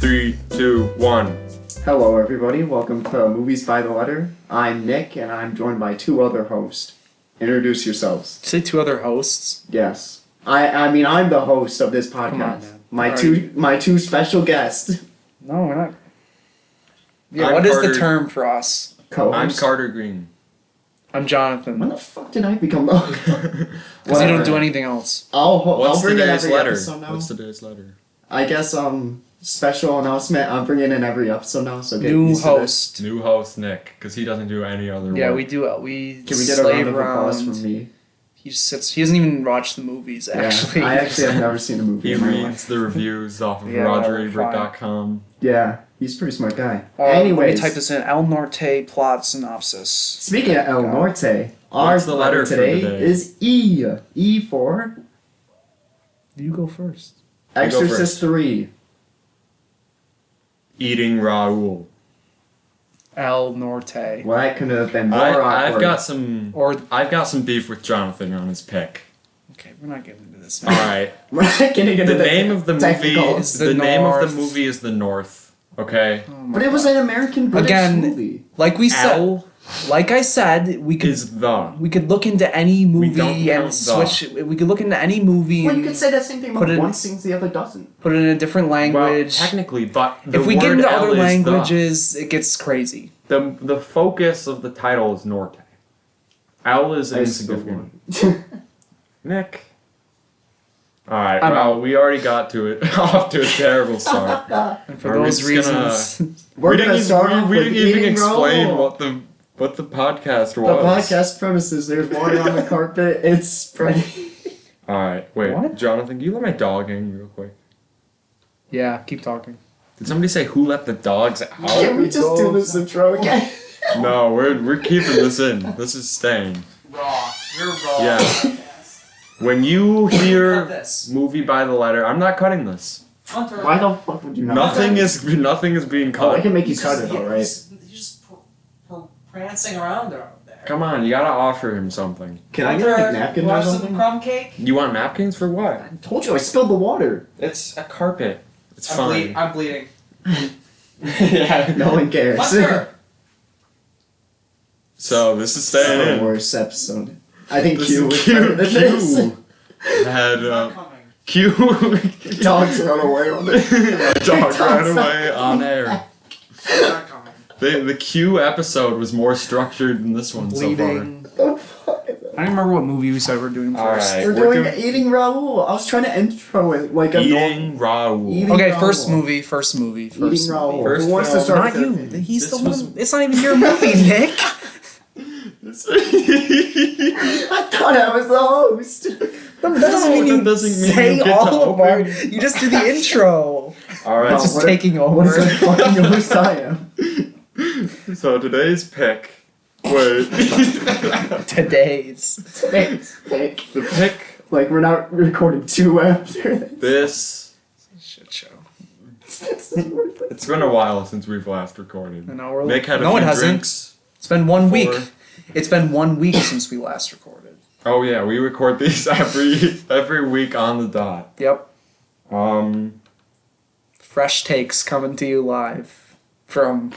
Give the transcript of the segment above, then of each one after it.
3, 2, 1. Hello everybody, welcome to Movies by the Letter. I'm Nick and I'm joined by two other hosts. Introduce yourselves. Say two other hosts. Yes. I mean I'm the host of this podcast. Man. My two special guests. No, we're not. Yeah, I'm what is Carter. the term for us? Co-host. I'm Carter Green. I'm Jonathan. When the fuck did I become the Because you don't do anything else. I'll What's bring in today's every letter? episode now. What's today's letter? I guess special announcement. I'm bringing in every episode now, so get New used to this. host. New host Nick, because he doesn't do any other Yeah, work. we do. We Can we get a slave round of applause around. from me? He sits. He doesn't even watch the movies. Actually, Yeah, I actually have never seen a movie He in my reads life. the reviews off of Yeah, RogerEbert.com. Yeah, he's a pretty smart guy. Let me Anyways, type this in. El Norte plot synopsis. speaking of El Norte, our What's the letter for today today? is E. E for You go first. go Exorcist first. 3. Eating Raoul. El Norte. Well, that could have been more I've awkward. got some Or I've got some beef with Jonathan on his pick. okay, we're not getting into this. All right. We're not getting into The name of the movie technicals. is the the name of North. the movie is The North. Okay. Oh my But it was God. an American British Again, movie. like we said. L Like I said, we could is the. we could look into any don't movie and count switch. We could look into any movie Well, you and could say that same thing put about it- one sings, the other doesn't. put it in a different Well, language. technically, but the If we get word into L other is the. languages, it gets crazy. The focus of the title is Norte. L is I still insignificant. won. Nick. Alright, I'm well, out. we already got to it off to a terrible start. And for Are we those just gonna- reasons, We're we gonna didn't, start even, off we with didn't even eating explain Raoul. what the podcast The was. podcast premises, there's water on the carpet, it's spreading. Alright, wait. What? Jonathan, can you let my dog in real quick? yeah, keep talking. Did somebody say who let the dogs out? Can we just do this intro again? No, we're keeping this in. This is staying. Raw, you're raw. Yeah. When you Cut hear this. movie by the letter, I'm not cutting this. Hunter. Why the fuck would you not? Nothing is being Oh, I cut. can make you cut it, alright? He's just prancing around out there. Come on, you gotta offer him something. Can I get like napkins or Want some something? crumb cake? You want napkins for what? I told you I spilled the water. It's a carpet. It's I'm, fine. I'm bleeding. Yeah. No one cares. Hunter! So this is The staying in. worst episode. I think This Q is was better than this. Q had Not coming. Q. Dogs run away on it. Dog ran away on air. Not coming. The Q episode was more structured than this one so far. Bleeding. The fuck is that? I don't remember what movie we said we're doing first. Alright. We're We're doing Eating Raoul. I was trying to intro it like a Eating Raoul. Eating Okay, Raoul. first movie. First movie. Eating Raoul. First Who wants to film. start? Not with you. it? He's This the was- one. It's not even your movie, Nick. I thought I was the host. That doesn't mean you That doesn't mean say you get to all of our. open. You just do the intro. Alright, Oh, Just what a- taking over. What is a fucking host I am? so today's pick. Wait. Today's. Thanks. Pick. The pick. Like we're not recording two after This. Shit show. this. It's been a while since we've last recorded. No, we're Nick had a no, few it hasn't. drinks. It's been 1 Before- week. It's been 1 week since we last recorded. Oh yeah, we record these every week on the dot. Yep. Fresh Fresh takes coming to you live from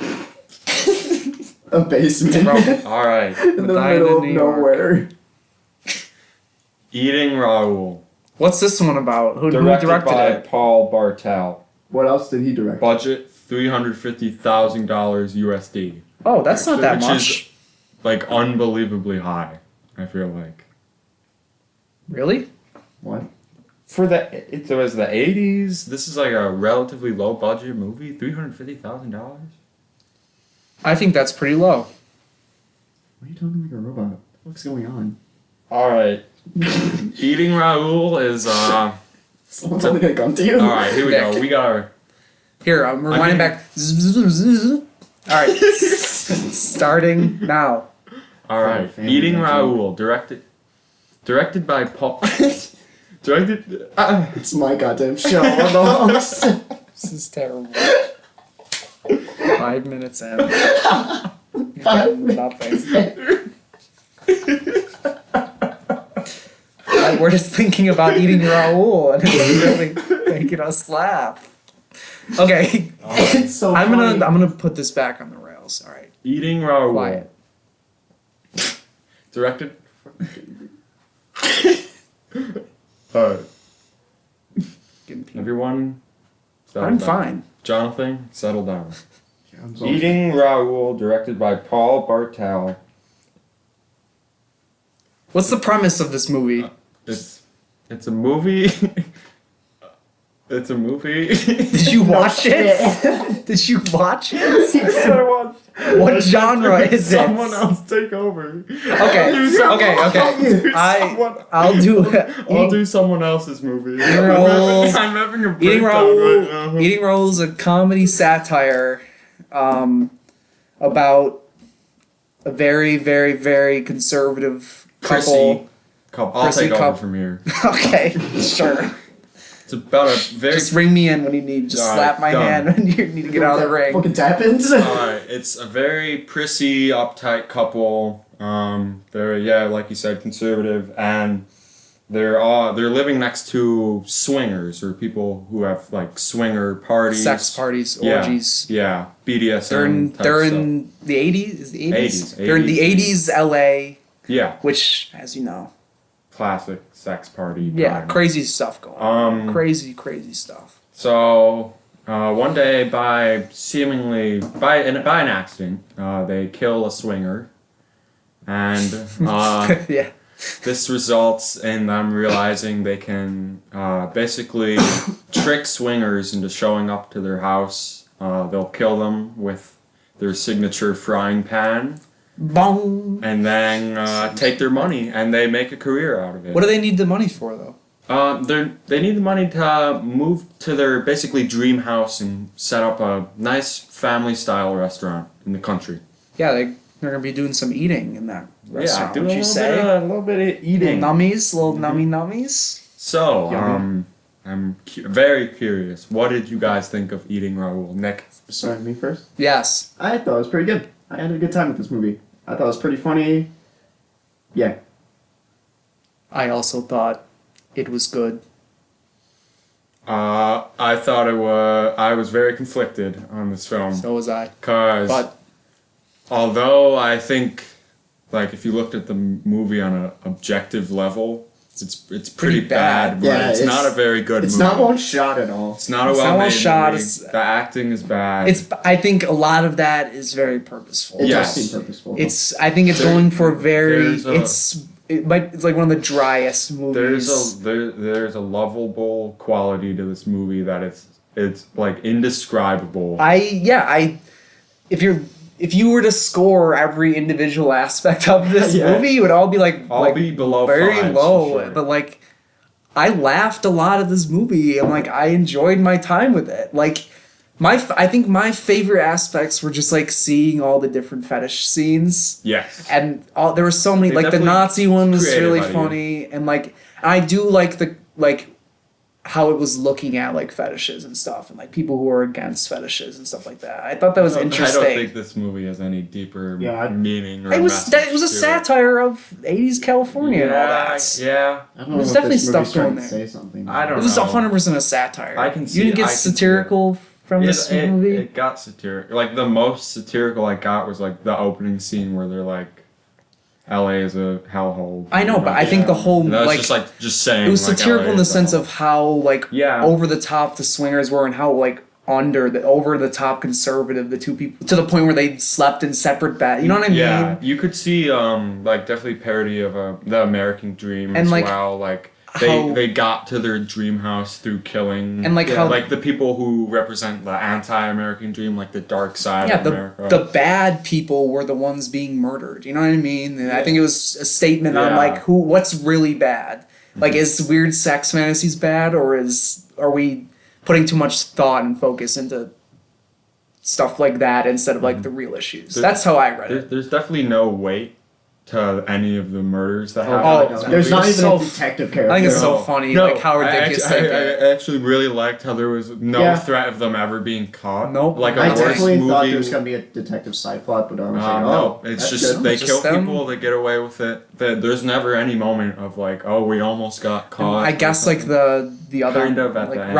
A basement From- All right. in the Medina, middle of New York. nowhere. Eating Raoul. What's this one about? Who Directed directed by it? Paul Bartel. What else did he direct? Budget $350,000 USD. Oh, that's not that Which much. is like unbelievably high. I feel like Really? What? for it was the 80s. This is like a relatively low budget movie. $350,000. I think that's pretty low. Why are you talking like a robot? What's going on? All right. Eating Raoul is Someone's only gonna come to you. All right. Here we go. We got our. Here, I'm rewinding back. All right, starting now. All right. Family Eating Guy. Raoul, directed by Paul. directed. It's my goddamn show. I'm the host. This is terrible. 5 minutes in. You've done nothing. Like, we're just thinking about eating Raoul, and it's really making us laugh. Okay, It's so I'm funny. gonna put this back on the rails. All right. Eating Raoul. Quiet. Directed. Alright. Getting peed. Everyone. settle I'm down. fine. Jonathan, settle down. Yeah, I'm so- Eating Raoul, directed by Paul Bartel. What's the premise of this movie? It's a movie. It's a movie. Did you watch it? Did you watch it? What genre is it? Someone else take over. Okay. Okay. I'll do someone else's movie. Raoul. I'm having a Eating breakdown Raoul. right now. Eating Raoul is a comedy satire about a very, very, very conservative couple. Couple. I'll Prissy take over couple. from here. Okay, sure. It's about a very. Just ring me in when you need. Just All slap right, my done. hand when you need to get out of the ring. Fucking tap-ins. Alright, it's a very prissy, uptight couple. Very, like you said, conservative, and they're living next to swingers or people who have like swinger parties, Sex parties, Yeah. orgies. Yeah, BDSM. They're type in the 80s. Is the 80s? 80s, They're in the 80s. 80s LA, Yeah, which, as you know, classic sex party. yeah, time. crazy stuff going on. Crazy stuff. So one day, by an accident, they kill a swinger, and Yeah. this results in them realizing they can basically trick swingers into showing up to their house. They'll kill them with their signature frying pan, Bong. and then take their money, and they make a career out of it. What do they need the money for, though? They need the money to move to their basically dream house and set up a nice family-style restaurant in the country. Yeah, they're gonna be doing some eating in that restaurant. do Would a you little say? bit of eating. Little nummies, little nummies. So, Yummy. I'm very curious. What did you guys think of Eating Raoul? Nick? Sorry, me first. Yes. I thought it was pretty good. I had a good time with this movie. I thought it was pretty funny. Yeah. I also thought it was good. I thought I was very conflicted on this film. So was I. Because But although I think, like, if you looked at the movie on an objective level, it's pretty bad, but Yeah, it's not a very good It's movie. not one shot at all. It's not a It's not well well made shot, movie. it's- The acting is bad. I think a lot of that is very purposeful. It Yes. does seem purposeful. I think it's going for there's it's like one of the driest movies. there's a lovable quality to this movie that it's like indescribable. If you were to score every individual aspect of this Yeah. movie, it would all be I'll be below very 5 low. for sure. But like, I laughed a lot at this movie, and like I enjoyed my time with it. Like, I think my favorite aspects were just like seeing all the different fetish scenes. Yes. And there were so many, They like the definitely Nazi one was creative really idea. funny, and like I do like how it was looking at like fetishes and stuff, and like people who are against fetishes and stuff like that. I thought that was interesting. I don't think this movie has any deeper Yeah, meaning or It was message it was a to it. satire of 80s California and all that. Yeah. I don't know There's if definitely this stuff movie's trying going to there. say something. I don't It was know. 100% a satire. I can see You didn't it, get I can see satirical from this movie. It got satirical. Like the most satirical I got was like the opening scene where they're like, "LA is a hellhole." I know, but I think the whole And that was like just saying. it was like, satirical LA in the is a sense hellhole. of how like Yeah. over the top the swingers were and how like over the top conservative the two people to the point where they slept in separate beds. You know what I mean? Yeah, you could see like definitely parody of the American dream And, as like, well. Like how- they got to their dream house through killing, And, like, how- like the people who represent the anti-American dream, like the dark side Yeah, of America. the bad people were the ones being murdered. You know what I mean? And I think it was a statement on Yeah. like what's really bad. Like, is weird sex fantasies bad, or are we putting too much thought and focus into stuff like that instead of like the real issues? That's how I read it. There's definitely no weight to any of the murders that Oh, happen. no, in there's this not movie. even so a detective character. I think it's so No. funny, No, like how ridiculous I, they get. I actually really liked how there was no Yeah. threat of them ever being caught. Nope. Like I a worse definitely movie. thought there was gonna be a detective side plot, but I was like, no, oh, it's that's just good. they Just kill them? people, they get away with it. there's never any moment of like, oh, we almost got caught. I guess like the other Kind of at like the end.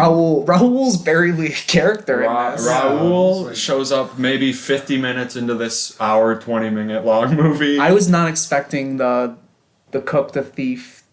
Raoul's very lead character in this. Raoul Yeah. shows up maybe 50 minutes into this hour 20-minute long movie. I was not expecting the cook, the thief,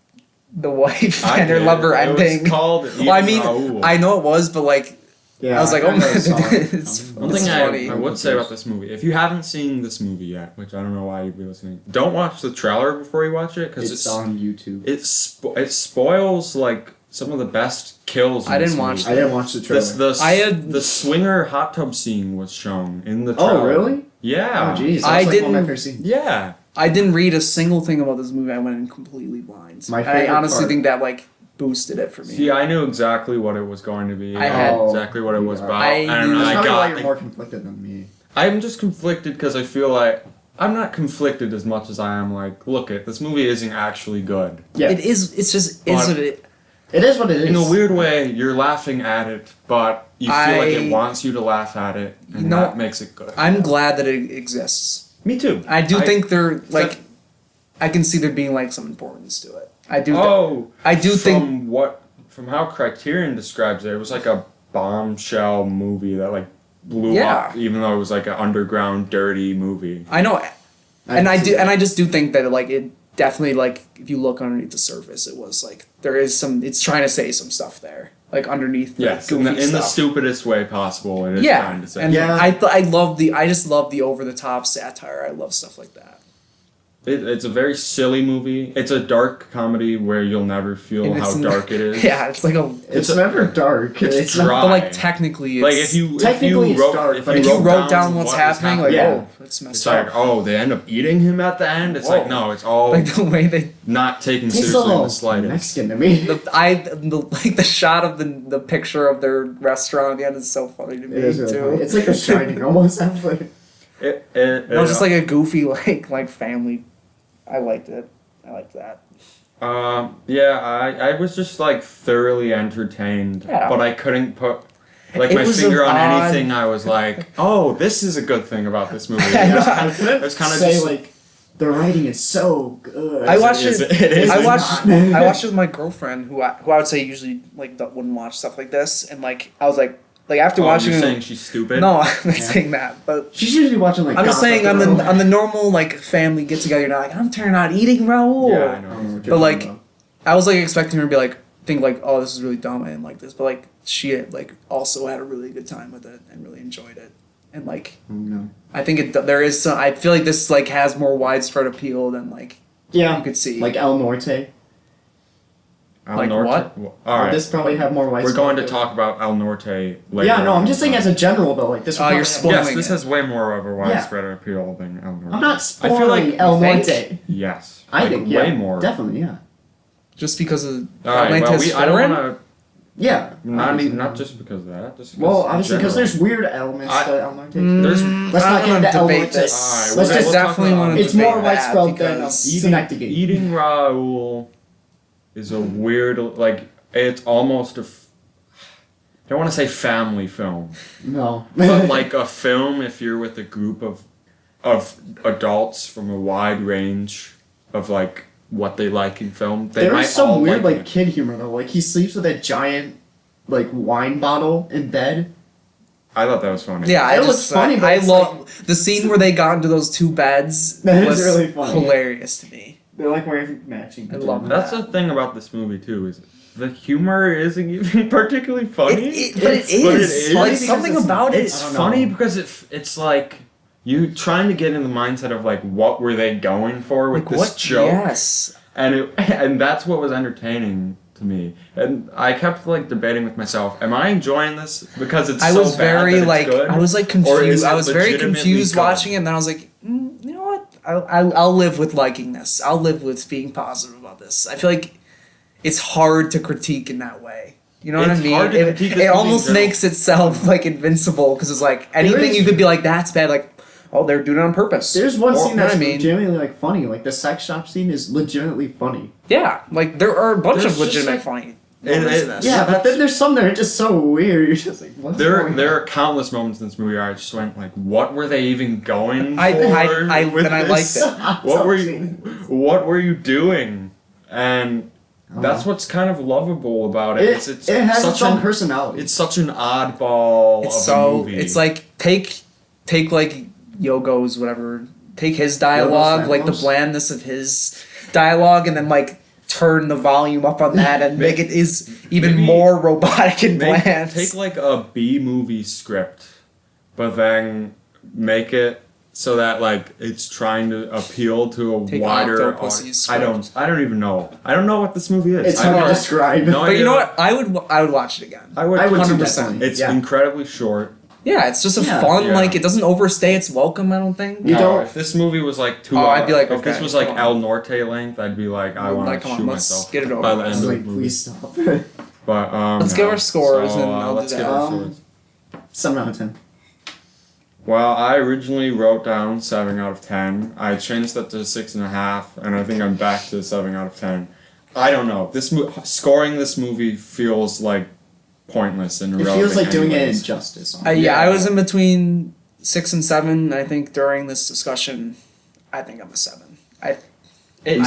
the wife, I and her did. lover It was ending. called Well, I Eating mean, Raoul. I know it was, but like Yeah, I was like, I oh my, kinda saw it it's coming. One thing funny. I would say about this movie, if you haven't seen this movie yet, which I don't know why you'd be listening, don't watch the trailer before you watch it because It's on YouTube. it spoils like some of the best kills. In I this didn't watch movie. I didn't watch the trailer. The swinger hot tub scene was shown in the trailer. Oh, really? Yeah. Oh, jeez. That's I like one of my didn't- first scenes. Yeah. I didn't read a single thing about this movie. I went in completely blind. My And I favorite honestly part- think that like boosted it for me. See, I knew exactly what it was going to be. I had- exactly what it was about, I and knew- That's I probably why got. you're more conflicted than me. I'm just conflicted because I feel like I'm not conflicted as much as I am like, look it, this movie isn't actually good. Yeah, It is. It's just is But- what it. it is what it is. In a weird way, you're laughing at it, but you feel like I- it wants you to laugh at it, and You know, that makes it good. I'm glad that it exists. Me too. I do think there like. I can see there being like some importance to it. I do. I do think. From how Criterion describes it, it was like a bombshell movie that like blew Yeah. up, even though it was like an underground, dirty movie. I know, and I can see do, that. and I just do think that like it definitely like if you look underneath the surface, it was like there is some. It's trying to say some stuff there, like underneath. The Yes, in goofy the stuff. stupidest way possible. It is Yeah, trying to say. and Yeah. I love the. I just love the over the top satire. I love stuff like that. It's a very silly movie. It's a dark comedy where you'll never feel And how it's dark it is. Yeah, it's like a. It's a- never dark. it's not- dry. But like technically, it's, Like if you Technically it's wrote, dark, if but if you you wrote down what what's was happening, like Yeah. oh, it's it's messed like up. oh they end up eating him at the end. It's like Whoa. no, it's all Like the way they not taken Tastes a seriously in little the slightest. Mexican to me. like the shot of the picture of their restaurant at the end is so funny to me It is really too. funny. It's like a Shining almost. I'm like, No, just like a goofy like family. I liked it. I liked that. yeah, I was just like thoroughly entertained, Yeah. but I couldn't put like It my was finger an on odd- anything. I was like, oh, this is a good thing about this movie. I know. I couldn't It's kinda say just- like the writing is so good. I watched Is it. it is I it watched. not. I watched it with my girlfriend, who I would say usually like wouldn't watch stuff like this, and like I was like after Oh, watching you're it. saying she's stupid? No, I'm not Yeah. saying that, but She's usually watching like. I'm just Gossip saying on the Girl. on the normal like family get together, you're not like I'm turning on eating Raoul. Yeah, I I don't know know. what you're But, like, talking about. I was like expecting her to be like think like oh this is really dumb I didn't like this, but like she like also had a really good time with it and really enjoyed it, and like No. I think there is some. I feel like this like has more widespread appeal than like Yeah, you could see. like El Norte. El Like Norte? what? All right, This probably have more white. we're going to talk about El Norte later. Yeah, no, I'm just saying on. as a general though. Like this. Oh, would you're probably have- spoiling Yes, this it. has way more of a widespread appeal than El Norte. I'm not I spoiling feel like El you think? Norte. Yes, I like, think way yeah, more. Definitely, yeah. just because of All right, well, Atlantis I don't foreign? want Yeah. to not obviously. not just because of that. Just Well, in obviously, because general. there's weird elements I- to El Norte. There's- Let's I not don't get into wanna El debate Norte. this. All right, Let's we'll just talk definitely about- want to It's more debate widespread that than because Synecdoche. Eating Raoul is a weird, like, it's almost I don't want to say family film, No. but like a film if you're with a group of adults from a wide range of like what they like in film. They there might is some all weird like it. kid humor though. Like he sleeps with a giant like wine bottle in bed. I thought that was funny. Yeah, It I looks just funny, but I it's love the scene where they got into those two beds. That is was really funny. hilarious to me. They're like wearing matching. I love pajamas. That's the thing about this movie too is the humor isn't even particularly funny. But it is. Like because something it's- about it. It's I don't funny know. because it's like you trying to get in the mindset of like what were they going for with Like this what? joke, Yes. and that's what was entertaining to me. And I kept like debating with myself, am I enjoying this because it's I so was bad very that it's like good? I was like Or is confused. it I was very legitimately confused good? watching it, and then I was like, you know what? I'll live with liking this. I'll live with being positive about this. I feel like it's hard to critique in that way. You know what I It's mean? hard to It, critique this it movie in almost general. makes itself like invincible because it's like anything is- you could be like that's bad. Like oh they're doing it on purpose. There's one Or- scene you know what that's I mean? legitimately like funny. Like the sex shop scene is legitimately funny. Yeah, like there are a bunch There's of just, legitimate like- funny moments in this. Yeah, but then there's some that are just so weird. You're just like, what's going There on? are countless moments in this movie where I just went like, what were they even going for? I with liked this? it. What were you doing? And that's what's kind of lovable about it. It has its such own an personality. it's such an oddball It's of so a movie. it's like take like Yogo's whatever. Take his dialogue, like the Lanthimos? blandness of his dialogue, and then like turn the volume up on that and make it is even Maybe- more robotic and bland. Take like a B movie script, but then make it so that like it's trying to appeal to a Take wider Octopussy's I don't even know. I don't know what this movie is. It's I hard to have describe. no But you know idea. what? I would watch it again. I would. I would too, 100%. definitely. It's Yeah. incredibly short. Yeah, it's just a Yeah. fun Yeah. like it doesn't overstay its welcome. I don't think. You No, don't- If this movie was like 2 Oh, hours, I'd be like, if this okay, was like come on. El Norte length, I'd be like, I want Like, to come shoot on, let's myself get it over by the with. end It's of the like, movie. please stop. But Let's give our scores and I'll do let's that. give our scores. 7 out of 10. Well, I originally wrote down 7 out of 10. I changed that to 6.5, and I think I'm back to 7 out of 10. I don't know. Scoring this movie feels like pointless and It irrelevant. feels like doing it anyways. injustice. Yeah, I was in between 6 and 7. I think during this discussion, I think I'm a 7. I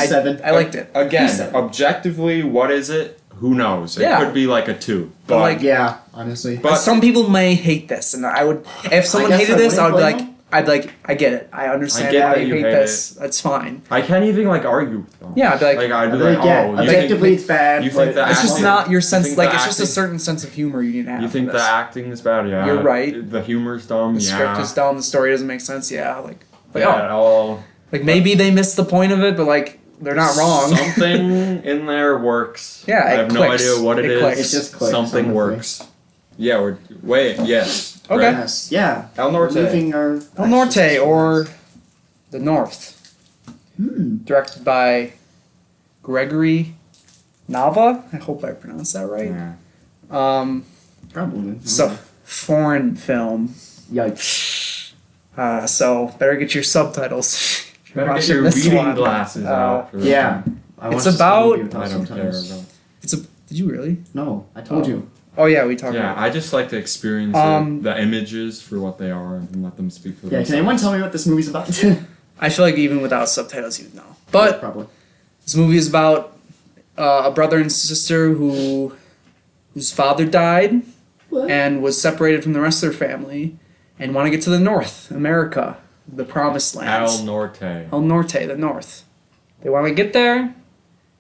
7. I liked it. Again, Seven. objectively, what is it? Who knows? It Yeah. could be like a 2. But, But like, Yeah, honestly. But- some people may hate this, and I would if someone guess hated I this, I would be wouldn't like, blame I'd be like, I get it, I understand I get why that you you hate hate this. That's fine. I can't even like argue with them. Yeah, I'd be like, I'd be Like, like, yeah, oh, you objectively think, it's bad. you but think that it's just acting- not your you sense. think Like the it's just a acting- certain sense of humor you need to have. You think for the this. acting is bad? Yeah. You're right. The humor's dumb. The yeah. script is dumb. The story doesn't make sense. Yeah, but Yeah. All like maybe they missed the point of it, but like they're not wrong. Something in there works. Yeah, I it have no clicks. idea what It it is. clicks. It just clicks, Something honestly. works. Yeah. Yes. Okay. Right. Yes, yeah. El Norte. Leaving our El Norte or the North, Hmm. directed by Gregory Nava. I hope I pronounced that right. Yeah. Probably. So foreign film. Yikes. So better get your subtitles. if you're Better get watching your this reading one. glasses out. For this Yeah. one. I It's watched this about- movie without I don't care subtitles. about. It's a. Did you really? No, I told Oh. you. Oh yeah, we talked Yeah, about. I just like to experience the images for what they are and let them speak for Yeah, themselves. can anyone tell me what this movie's about? I feel like even without subtitles, you'd know. But Probably. this movie is about a brother and sister whose father died What? and was separated from the rest of their family, and want to get to the North, America, the Promised Land. El Norte. El Norte, the North. They want to get there,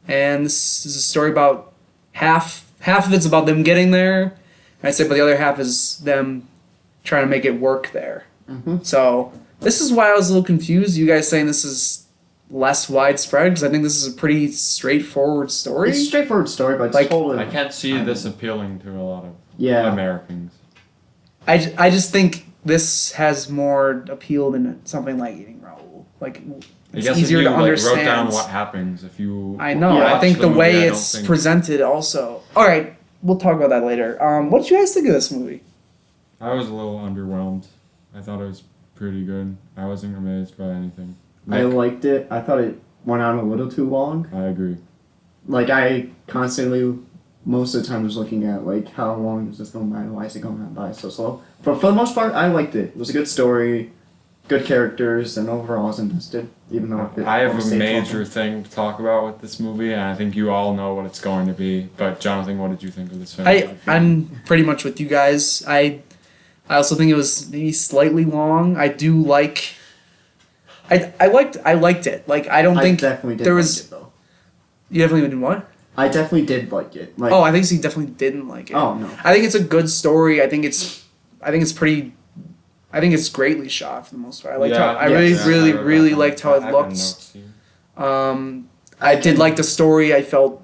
and this is a story about half of it's about them getting there. I'd say, but the other half is them trying to make it work there. Mhm. So this is why I was a little confused. You guys saying this is less widespread because I think this is a pretty straightforward story. It's a straightforward story, but it's Like, totally. I can't see this appealing to a lot of Yeah. Americans. I just think this has more appeal than something like eating Raoul. Like I it's guess easier if you to like, understand. wrote down what happens if you. I know. Yeah. I think watch the movie, way I don't it's think- presented also. All right, we'll talk about that later. What did you guys think of this movie? I was a little underwhelmed. I thought it was pretty good. I wasn't amazed by anything. I Nick, liked it. I thought it went on a little too long. I agree. Like, I constantly, most of the time, was looking at, like, how long is this going by and why is it going on by so slow? But for the most part, I liked it. It was a good story, good characters, and overall I was invested, even though it I have a overstayed major long. thing to talk about with this movie, and I think you all know what it's going to be. But Jonathan, what did you think of this film? I'm pretty much with you guys. I also think it was maybe slightly long. I do like. I liked it. Like I don't I think definitely did there like was. it, though. You definitely did what? I definitely did like it. Like, Oh, I think he definitely didn't like it. oh, no. I think it's a good story. I think it's pretty. I think it's greatly shot for the most part. I liked how I yes. really liked how it looked. I did like the story. I felt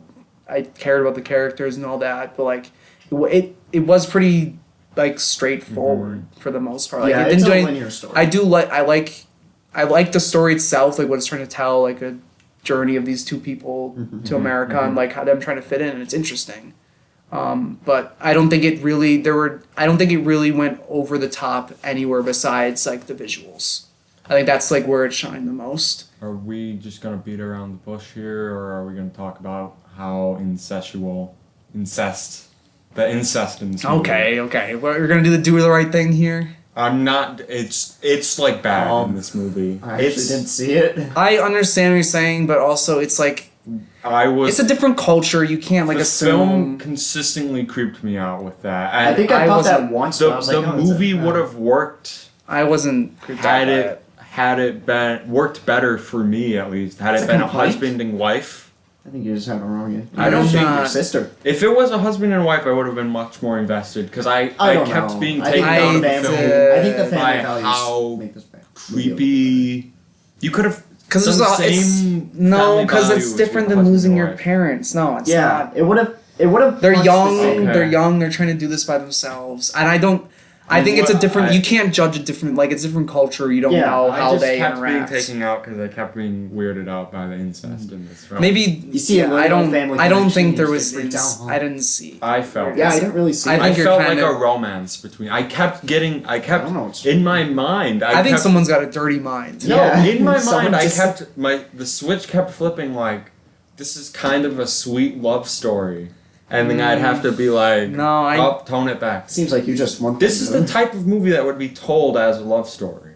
I cared about the characters and all that, but like it was pretty like straightforward for the most part. Like yeah, it it's didn't a do any, linear story. I like the story itself, like what it's trying to tell, like a journey of these two people to America and like how them trying to fit in, and it's interesting. But I don't think it really went over the top anywhere besides like the visuals. I think that's like where it shined the most. Are we just gonna beat around the bush here, or are we gonna talk about how incestual incest. The incest in this movie. Okay. Well, we're gonna do the right thing here. I'm not. It's like bad in this movie. I actually didn't see it. I understand what you're saying, but also it's like it's a different culture. You can't like the assume. film consistently creeped me out with that. And I think I thought that wasn't- once. But I was the like, movie would have worked I wasn't creeped out by it. had it been worked better for me at least. Had That's it a been a complaint? husband and wife. I think you just have it wrong. I don't think think- your sister. If it was a husband and wife, I would have been much more invested because I don't kept know. being I taken think out of the family- film I think the by family values how make this bad. creepy. You could have Because done there's the a same. no, family because it's values different with than husband losing and your wife. parents. No, it's Yeah, not. it would have. It would have. They're young. Okay. They're young. They're trying to do this by themselves, and I don't. I think it's a different. You can't judge a different. Like it's a different culture. You don't Yeah, know I how just they kept interact. being taken out because I kept being weirded out by the incest in this film. Maybe You see, a I little don't. family I don't connection, think there you was. just freak out, huh? I didn't see. I felt. Yeah, I didn't really see. I it. think I you're felt like kinda- a romance between. I kept getting. I kept don't know what's- in my mind. I think kept, someone's got a dirty mind. No, Yeah. in my Someone mind, I just- kept the switch kept flipping. Like this is kind of a sweet love story, and then I'd have to be like, No, tone it back. Seems like you just want. This is the type of movie that would be told as a love story.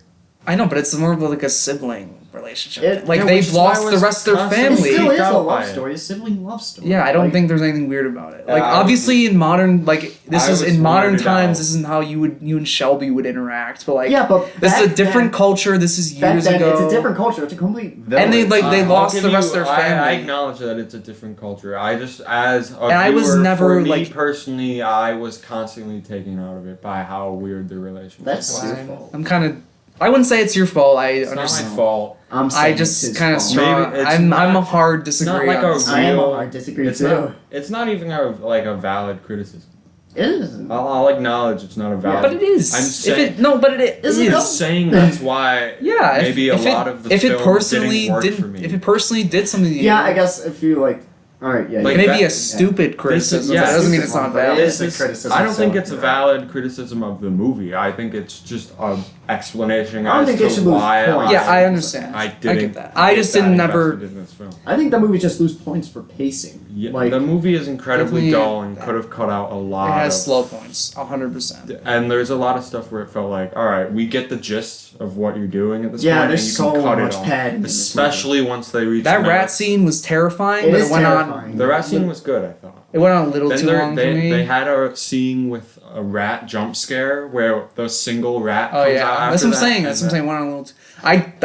I know, but it's more of like a sibling relationship. It- like yeah, they've which is why lost I the was rest of their constantly- It family. still is a out by love it. story, a sibling love story. Yeah, I don't Like, think there's anything weird about it. Like I obviously in modern, like this I is was in modern weirded times. out. This isn't how you and Shelby would interact. But like, Yeah, but this is a back different then- culture. This is Back years then, ago. it's a different culture. It's a complete village. And they, like, they I'll lost give the rest of their I family. acknowledge that it's a different culture. I just, as a And I was viewer, never, for me like- personally, I was constantly taken out of it by how weird the relationship That's was. your fault. I'm kind of. I wouldn't say it's your fault. I It's not my understand. fault. I'm I saying just it's his kind of fault. strong. Maybe it's I'm a not- hard It's disagree not like on a this. I am real. I disagree It's too. not. It's not even a valid criticism. It isn't. I'll acknowledge it's not a valid. But it is. I'm If saying. it no, but it Is is. it I'm saying that's why. Yeah, Maybe if a it, lot of the if it film personally didn't work didn't, for me. if it personally did something to you, Yeah, I guess if you like, all right, yeah. Like it may that- be a stupid criticism. yeah, but that doesn't mean stupid it's not one, but it valid. is a criticism, I don't think so, it's a yeah. valid criticism of the movie. I think it's just an explanation I don't as think to it should lose why points. Yeah, I understand. I I didn't. get that. I just get that didn't never. invested in this film. I think the movie just lose points for pacing. Yeah, Like, the movie is incredibly Definitely dull and could have cut out a lot. It has of, slow points, 100%. And there's a lot of stuff where it felt like, all right, we get the gist of what you're doing at this Yeah, point, there's and you so can cut much it off. padding in this Especially once they reach That the rat middle. scene was terrifying, It but is it went on. terrifying. The rat scene was good, I thought. It went on a little Then too long for me. they had a scene with a rat jump scare where the single rat Oh comes yeah, out after that's what I'm that, saying. and That's what I'm saying. Went on a little.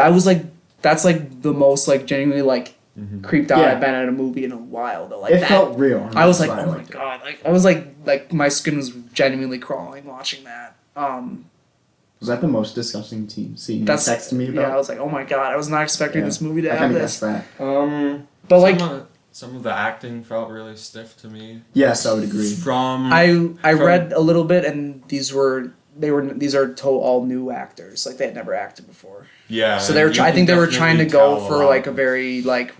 I was like, that's like the most like genuinely like creeped out Yeah. I've been at a movie in a while though. Like it that, felt real. I was like, That's oh why I my liked it. god! Like I was like my skin was genuinely crawling watching that. Was that the most disgusting scene That's you texted me about? Yeah, I was like, oh my god! I was not expecting Yeah. this movie to I have kind of this. guessed that. But like, some of the acting felt really stiff to me. Yes, I would agree. From I from- read a little bit, and these are all new actors. Like they had never acted before. yeah, So they were. you I can think they were trying to definitely go tell for lot. like a very like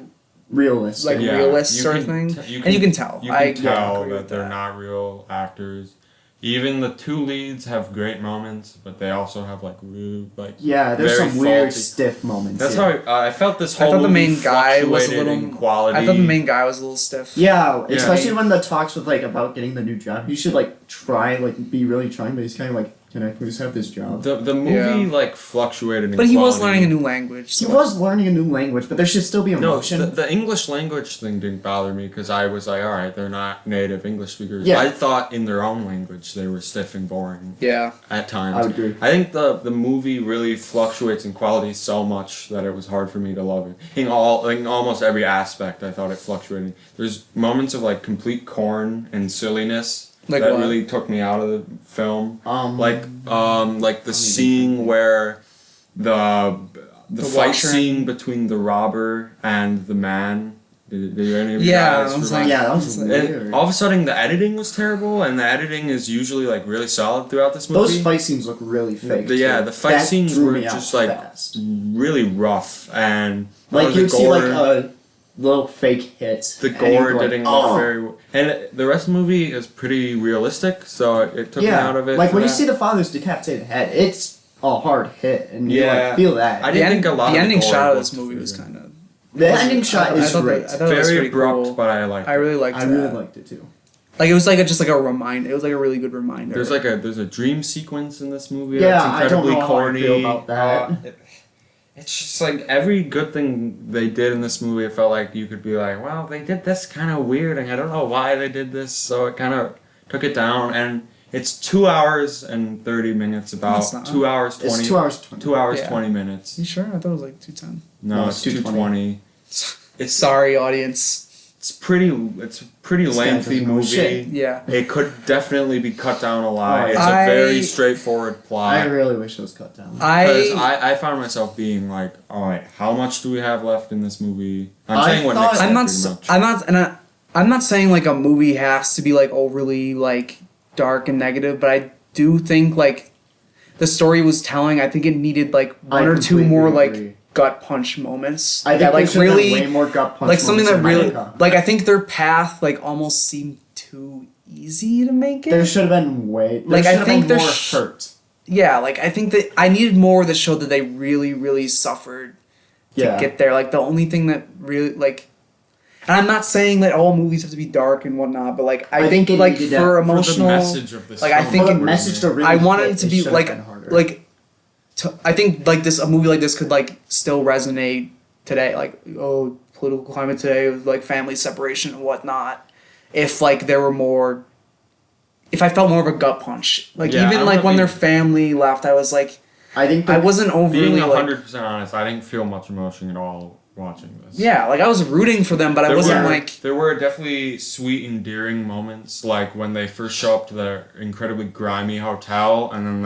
Realistic. like realist you sort of can thing, t- and you can tell. You I can tell agree that with they're not real actors. Even the two leads have great moments, but they also have like really like Yeah, there's very some weird faulty- stiff moments. That's yeah. how I felt. This I whole thought the movie main guy was a fluctuated little. in quality. I thought the main guy was a little stiff. Yeah, Yeah. especially when the talks with like about getting the new job. You should like try like be really trying, but he's kind of like, can I please have this job? The movie Yeah. like fluctuated in But he was quality. learning a new language. He so- was learning a new language, but there should still be No, emotion. the English language thing didn't bother me because I was like, all right, they're not native English speakers. Yeah. I thought in their own language they were stiff and boring Yeah. at times. I would agree. I think the movie really fluctuates in quality so much that it was hard for me to love it. In almost every aspect, I thought it fluctuated. There's moments of like complete corn and silliness Like that what? really took me out of the film. Like the even scene where the The fight washer. scene between the robber and the man. Did any of you Yeah, guys I was remember? like- yeah, that was And weird. all of a sudden, the editing was terrible, and the editing is usually like really solid throughout this movie. Those fight scenes look really fake. Yeah, too. the fight That scenes drew were me out just like fast. really rough, and Like the you'd see like gore- a little fake hit. the and gore you'd be like, didn't "Oh." look very. And the rest of the movie is pretty realistic, so it took me Yeah, out of it. like for when you that. see the father's decapitated head, it's a hard hit, and you Yeah. like feel that. I The, didn't end, think a lot the of ending gore shot of looked this movie was very- kind of. the ending shot is I thought great. I thought it was very pretty abrupt, cool. but I liked I it. really liked I that. really liked it too. Like it was like just like a reminder. It was like a really good reminder. There's a dream sequence in this movie Yeah, that's I don't incredibly know how I corny. feel about that. It's just like every good thing they did in this movie, it felt like you could be like, well, they did this kind of weird, and I don't know why they did this, so it kind of took it down. And it's 2 hours and 30 minutes, about It's not. 2 hours 20. It's 2 hours 20. 2 hours Yeah. 20 minutes. You sure? I thought it was like 2:10. No, No, it's it's 220. It's sorry, audience. It's a pretty This guy lengthy doesn't know movie. shit. Yeah. It could definitely be cut down a lot. Oh, It's yeah. a very I- straightforward plot. I really wish it was cut down. Because I found myself being like, all right, how much do we have left in this movie? I'm I saying what thought- Nick said I'm not. pretty much. I'm not. And I'm not saying like a movie has to be like overly like dark and negative, but I do think like the story was telling. I think it needed like I one or two completely more agree. like gut punch moments. I think that, like there should have really been way more gut punch like something that moments in really America. like I think their path like almost seemed too easy to make it. There should have been way. There Like, I should have think been more there's- hurt. Yeah, like I think that I needed more that showed that they really, really suffered to Yeah. get there. Like the only thing that really like, and I'm not saying that all movies have to be dark and whatnot, but like I think it like needed for that. emotional, For the message of this like, I film, think For the it- message to really I wanted hit, it to it be should have like been harder. I think like this a movie like this could like still resonate today. Like political climate today with like family separation and whatnot. If like there were more. If I felt more of a gut punch, like Yeah, even I'm like gonna when be- their family left, I was like, I think I wasn't overly Being like, 100% honest, I didn't feel much emotion at all watching this. yeah, like I was rooting for them, but I wasn't were- like, There were definitely sweet, endearing moments, like when they first show up to the incredibly grimy hotel, and then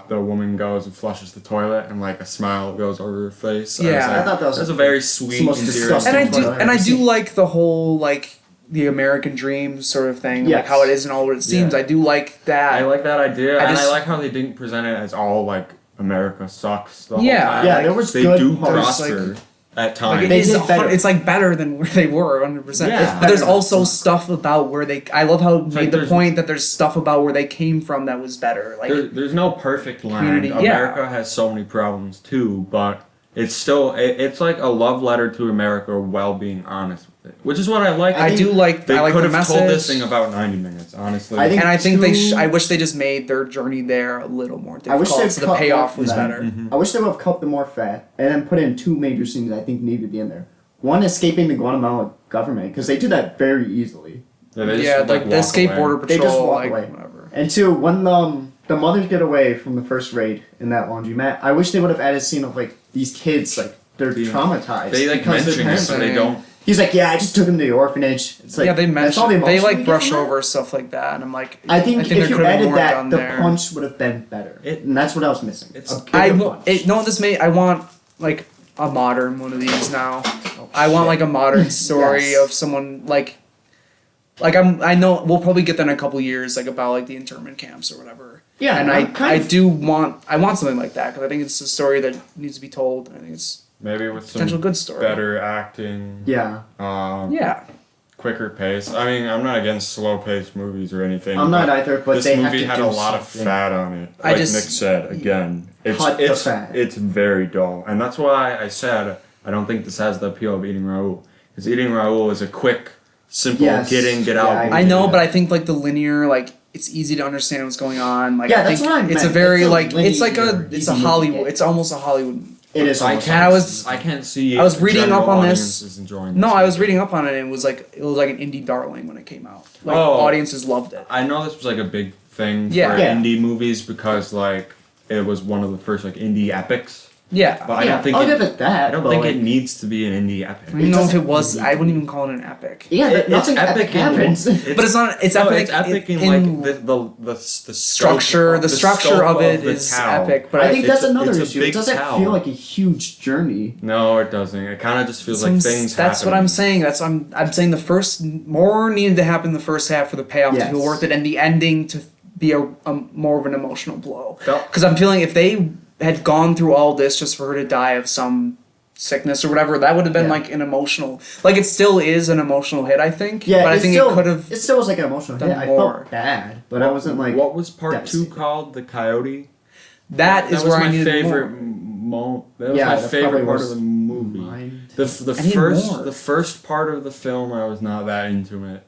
the woman goes and flushes the toilet, and like a smile goes over her face. Yeah. was like, I thought that was a very sweet, most endearing. disgusting and I do, toilet and I I've do seen. like the whole like the American dream sort of thing, like Yes. how it isn't all what it seems. Yeah. I do like that. I like that idea, I and just- I like how they didn't present it as all like America sucks the whole Yeah. time. Yeah, Like, there was they good do parts, prosper at like times. it They is did better. it's like better than where they were 100%. Yeah. But there's Better, also it's not. stuff about where they. I love how it like made the there's- point that there's stuff about where they came from that was better. Like There's no perfect land. Community, yeah. America has so many problems too, but it's still it's like a love letter to America while being honest with it, which is what I like. I do like. They I like could the have message. told this thing about 90 minutes, honestly. I think- And I think Two- I wish they just made their journey there a little more I wish difficult, they'd so the cut payoff more was from them. better. Mm-hmm. I wish they would have cut them more fat and then put in two major scenes I think needed to be in there. One, escaping the Guatemala government, because they do that very easily. yeah, they just, Yeah, like the walk escape away. border They patrol, just walk like away. whatever. And two, when the mothers get away from the first raid in that laundromat, I wish they would have added a scene of like these kids like they're Being- traumatized. They like because their mention it, parents so are- they don't. He's like, yeah, I just took him to the orphanage. It's like Yeah, they that's all mention the they emotion like we brush get from over stuff like that, and I'm like, that. I think there if you could have been added more that, done the there. punch would have been better. And that's what I was missing. It's- A bigger I punch. want it. No, this may. I want like a modern one of these now. I want like a modern story Yes. of someone like I know we'll probably get that in a couple years, like about like the internment camps or whatever. Yeah, and I'm kind I of- do want something like that because I think it's a story that needs to be told. And I think it's Maybe with some potential good story. better acting. Yeah, Yeah, Quicker pace. I mean, I'm not against slow-paced movies or anything. I'm not but either, but this they have movie to had do a lot something. of fat on it. I Like just- Nick said again, Cut the fat. it's very dull, and that's why I said I don't think this has the appeal of Eating Raoul, because Eating Raoul is a quick, simple Yes. get in, get Yeah, out. I movie. I know, but I think like the linear like. It's easy to understand what's going on. Like Yeah, I that's think what I it's a meant. very It's a like it's like a linear, it's a easy Hollywood. movie. It's almost a Hollywood. it is. I almost can't. I I can't see. I was reading general up on this. audiences enjoying No, this I was movie. reading up on it and it was like an indie darling when it came out. Like Oh. audiences loved it. I know this was like a big thing Yeah. for Yeah. indie movies because like it was one of the first like indie epics. Yeah. But I Yeah, don't think I'll it, give it that. I don't but, think like, it needs to be an indie epic. I don't even know if it doesn't was. need I to wouldn't be. even call it an epic. Yeah, It's nothing epic happens. But it's not. It's no, epic. it's epic in like the structure. scope, The structure scope of it is town. epic. But I think that's It's a- another it's a issue. It big doesn't town. feel like a huge journey. No, it doesn't. It kind of just feels like things. That's what happening. I'm saying. I'm saying the first more needed to happen in the first half for the payoff to feel Yes. worth it, and the ending to be a more of an emotional blow. Felt- Because I'm feeling if they had gone through all this just for her to die of some sickness or whatever, that would have been Yeah. like an emotional. Like it still is an emotional hit, I think. Yeah, but I think still, it could have. It still was like an emotional done hit. I more. felt bad, but I wasn't like. What was part 2 devastated. called? The Coyote. That is was where my I needed favorite. more. That was Yeah, my that favorite probably part was of the movie. mine. The I need more. first part of the film I was not that into it.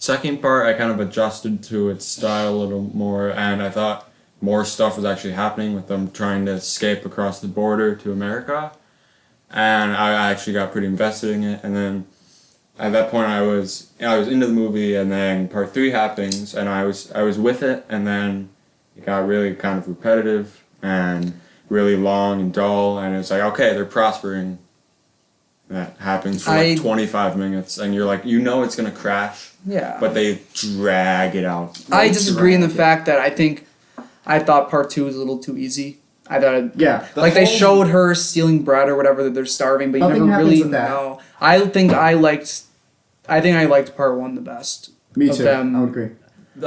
Second part, I kind of adjusted to its style a little more, and I thought more stuff was actually happening with them trying to escape across the border to America. And I actually got pretty invested in it. And then at that point, I was into the movie, and then part 3 happens, and I was with it, and then it got really kind of repetitive and really long and dull, and it's like, okay, they're prospering. That happens for like 25 minutes, and you're like, you know it's gonna crash, Yeah. but they drag it out. I disagree in the fact that I thought part 2 was a little too easy. I thought Yeah. like they showed her stealing bread or whatever, that they're starving, but you Nothing never happens really with that. know. I think I liked part 1 the best. Me of too. them. I would agree.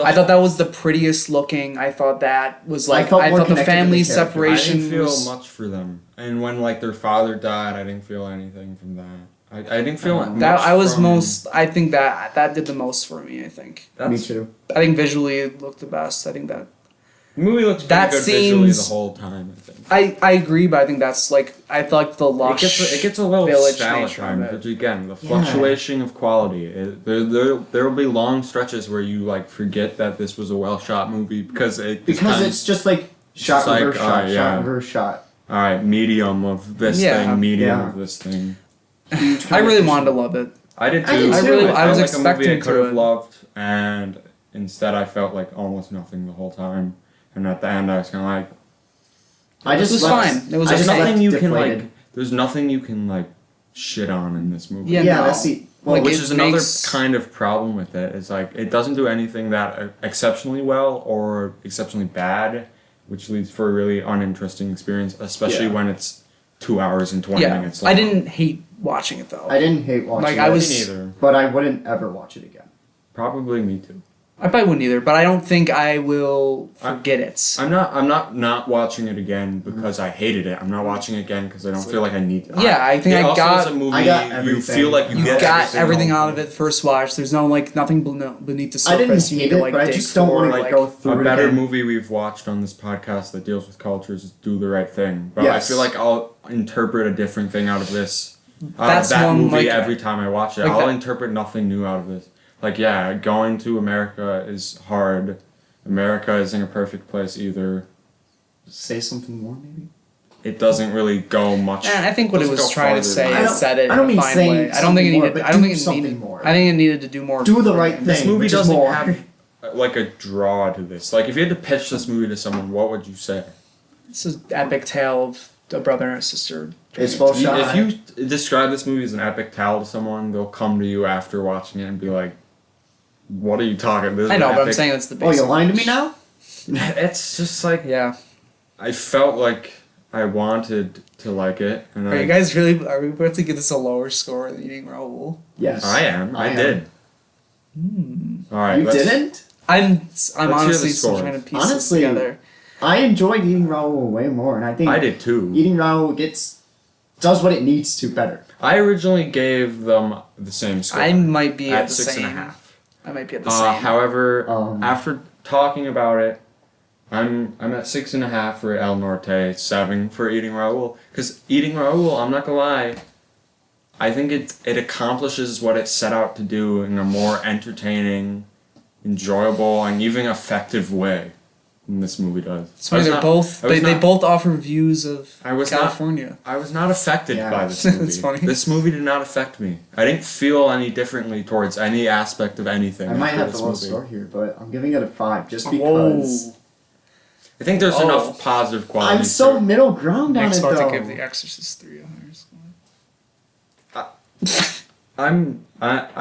I thought that was the prettiest looking. I thought that was like felt I more thought the connected to family the character. I separation didn't feel was much for them, and when like their father died, I didn't feel anything from that. I didn't feel much that I was from- most. I think that did the most for me. I think. Me That's, too. I think visually it looked the best. I think that. the movie looks pretty That good visually the seems- whole time. I think. I agree, but I think that's like I feel like the lush. It gets a little village style at nature of times, it. but again, the Yeah. fluctuation of quality. There will be long stretches where you like forget that this was a well shot movie because It's just like shot just like, reverse shot, yeah. shot reverse shot. all right, medium of this Yeah. thing, medium Yeah. of this thing. I really wanted to love it. I did too. I did too. I was felt like a movie I expecting could to have it. loved, and instead I felt like almost nothing the whole time. And at the end, I was kind of like, I just was left- fine. It was I there's just okay. left nothing you can deflated. like. There's nothing you can like shit on in this movie. Yeah, Yeah, no. that's the well, Like, Which it is another makes- kind of problem with it. It's like it doesn't do anything that exceptionally well or exceptionally bad, which leads for a really uninteresting experience, especially Yeah. when it's 2 hours and 20 Yeah, minutes long. I didn't hate watching it though. I didn't hate watching Like, it, I Me was- neither. but I wouldn't ever watch it again. Probably me too. I probably wouldn't either, but I don't think I will forget it. I'm not watching it again because I hated it. I'm not watching it again because I don't feel like I need to. Yeah, I think it I also got- is a movie I got you everything. feel like you, You get got everything single- out of it first watch. There's no like nothing beneath the I didn't surface. You hate need to it, like but I dig just don't for, want to like, go through A it better again. movie we've watched on this podcast that deals with cultures is Do the Right Thing. But Yes. I feel like I'll interpret a different thing out of this. That's that one, movie like- every time I watch it. like I'll that. interpret nothing new out of this. Like, yeah, going to America is hard. America isn't a perfect place either. Say something more, maybe. It doesn't really go much. And I think what it doesn't was go trying to farther say than I is don't- said it I don't in a mean fine saying way. I don't think it something more, needed. but I don't do think it something needed more. I think it needed to do more. Do the for right me. This thing, movie which is doesn't more. have like a draw to this. Like, if you had to pitch this movie to someone, what would you say? It's an epic tale of a brother and a sister. It's well shot. If you describe this movie as an epic tale to someone, they'll come to you after watching it and be like, "What are you talking?" This is I know, an but I'm epic- saying that's the Oh, basic. you're lying to me now? It's just like Yeah. I felt like I wanted to like it, and Are you guys really? Are we about to give this a lower score than Eating Raoul? Yes. I am. I am. did. All right. You let's- didn't? I'm hear the honestly still scores. trying to piece Honestly, this together. I enjoyed Eating Raoul way more, and I think I did too. Eating Raoul does what it needs to better. I originally gave them the same score. I might be at at the 6.5. same. I might be at the same. However, Um, after talking about it, I'm at 6.5 for El Norte, 7 for Eating Raoul. Because Eating Raoul, I'm not gonna lie, I think it accomplishes what it set out to do in a more entertaining, enjoyable, and even effective way than this movie does. It's funny, they're both I was they not- both offer views of I was not- California. I was not affected Yeah. by this movie. It's funny. This movie did not affect me. I didn't feel any differently towards any aspect of anything. I might after have this the lowest movie. score here, but I'm giving it a 5 just because Whoa. I think there's Oh. enough positive qualities. I'm so to it. middle ground on Nick's it about though. to give The Exorcist 3 a higher score. I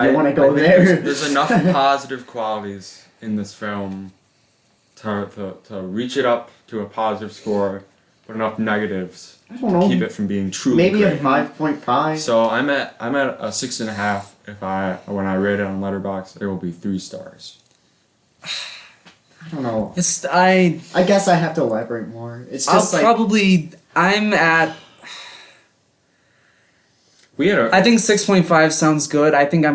You wanna go I think there? There's enough positive qualities in this film to reach it up to a positive score, but enough negatives I don't know. keep it from being truly Maybe great. a 5.5. So I'm at a 6.5. When I rate it on Letterboxd, it will be 3 stars. I don't know. It's I guess I have to elaborate more. It's I'll just like probably I'm at We had a I think 6.5 sounds good. I think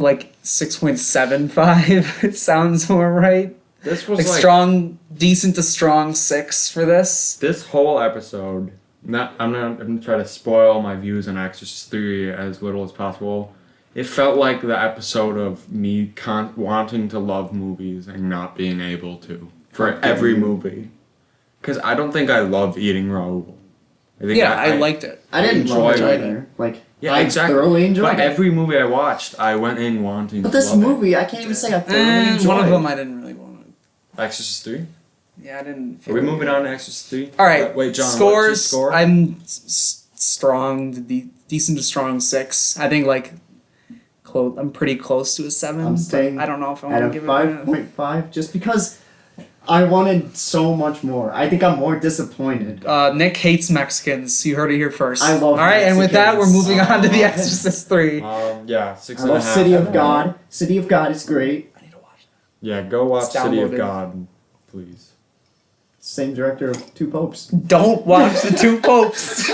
like 6.75 it sounds more right. this was Like like strong decent to strong 6 for this. this whole episode. I'm gonna try to spoil my views on Exorcist 3 as little as possible. it felt like the episode of me wanting to love movies and not being able to for Okay. every movie. Because I don't think I love eating Raoul. I think I liked it. I didn't enjoy love it it. either. Like, Yeah, I exactly. thoroughly enjoyed But it. every movie I watched, I went in wanting But to this love movie, I can't even say I thoroughly enjoyed. One of them I didn't really want to. it. Exorcist 3? Yeah, I didn't. Are Feel we like moving it. on to Exorcist 3? All right. Wait, John, Scores. what's your score? I'm strong, decent to strong 6. I think like close. I'm pretty close to a 7. I'm but staying I don't know if I at want to a give it 5.5 just because I wanted so much more. I think I'm more disappointed. Nick hates Mexicans. You heard it here first. I love All right, and with that, we're Mexicans. moving on to The Oh. Exorcist 3. Yeah, 6 I and a love half. City of God. City of God is great. I need to watch Yeah, go watch It's City of downloaded. God, please. Same director of Two Popes. that. Don't watch The Two Popes.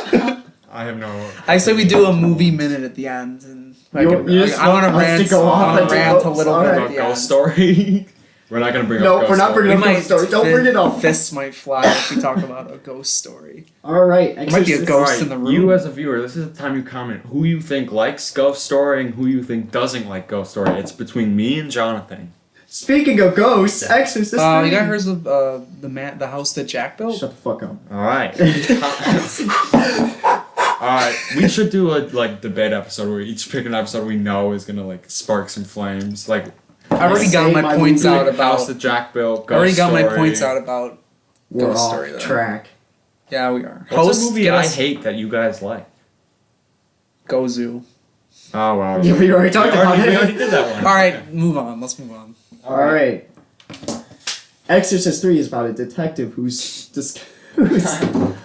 I have no... I say we do a movie minute at the end, and You just I want to want us to rant. go I off want on to Two rant a Popes? little All bit right. at About the Ghost end. Story? We're not going to bring No, up Ghost we're not Story. bringing We up might Ghost Story. Don't bring it up. Fists might fly if we talk about a ghost story. All right. There might be a Exorcist. ghost Alright, in the room. you as a viewer, this is the time you comment who you think likes Ghost Story and who you think doesn't like Ghost Story. It's between me and Jonathan. Speaking of ghosts, Exorcist. You 3. got hers of the house that Jack built. Shut the fuck up. Alright. Alright, we should do a debate episode where we each pick an episode we know is gonna spark some flames. Like I already got Say my my points movie, out House about. that Jack built. I already Ghost got my Story. points out about. We're Ghost off Story, though. track. Yeah, we are. What's a movie get I us hate that you guys like? Gozu. Oh wow. Yeah, we already talked about We it. already did that one. All right, move on. Let's move on. All right. Exorcist 3 is about a detective who's who's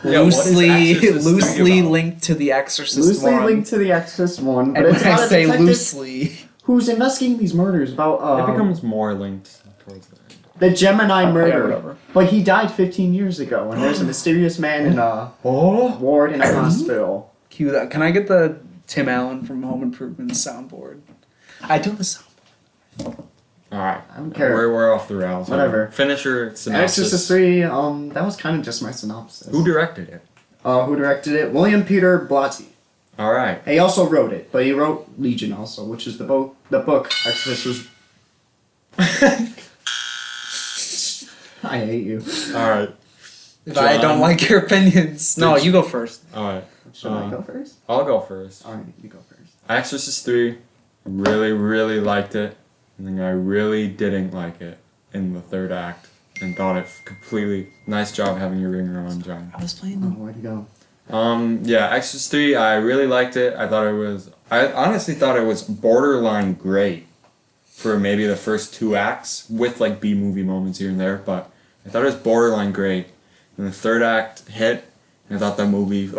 Yeah, what is Exorcist 3 loosely about? linked to the Exorcist loosely 1. linked to the Exorcist 1, but And it's when about I a say detective loosely, who's investigating these murders about It becomes more linked towards the end. the Gemini murder. whatever. But he died 15 years ago, and there's a mysterious man in a Oh. ward in a hospital. Cue that. Can I get the Tim Allen from Home Improvement soundboard? I do the soundboard. Alright. I don't care. We're off the rails. Whatever. Finish your synopsis. Exorcist 3, that was kind of just my synopsis. Who directed it? Who directed it? William Peter Blatty. Alright. He also wrote it, but he wrote Legion also, which is the book Exorcist was. I hate you. Alright. If I don't John. like your opinions, no, Did you go first. Alright. Should I go first? I'll go first. Alright, you go first. Exorcist 3, really, really liked it. And then I really didn't like it in the third act. And thought it completely... Nice job having your ringer on, John. I was playing Oh, them. where'd you go? Yeah, Exorcist 3, I really liked it. I honestly thought it was borderline great for maybe the first 2 acts with B-movie moments here and there, but I thought it was borderline great. And the third act hit, and I thought that movie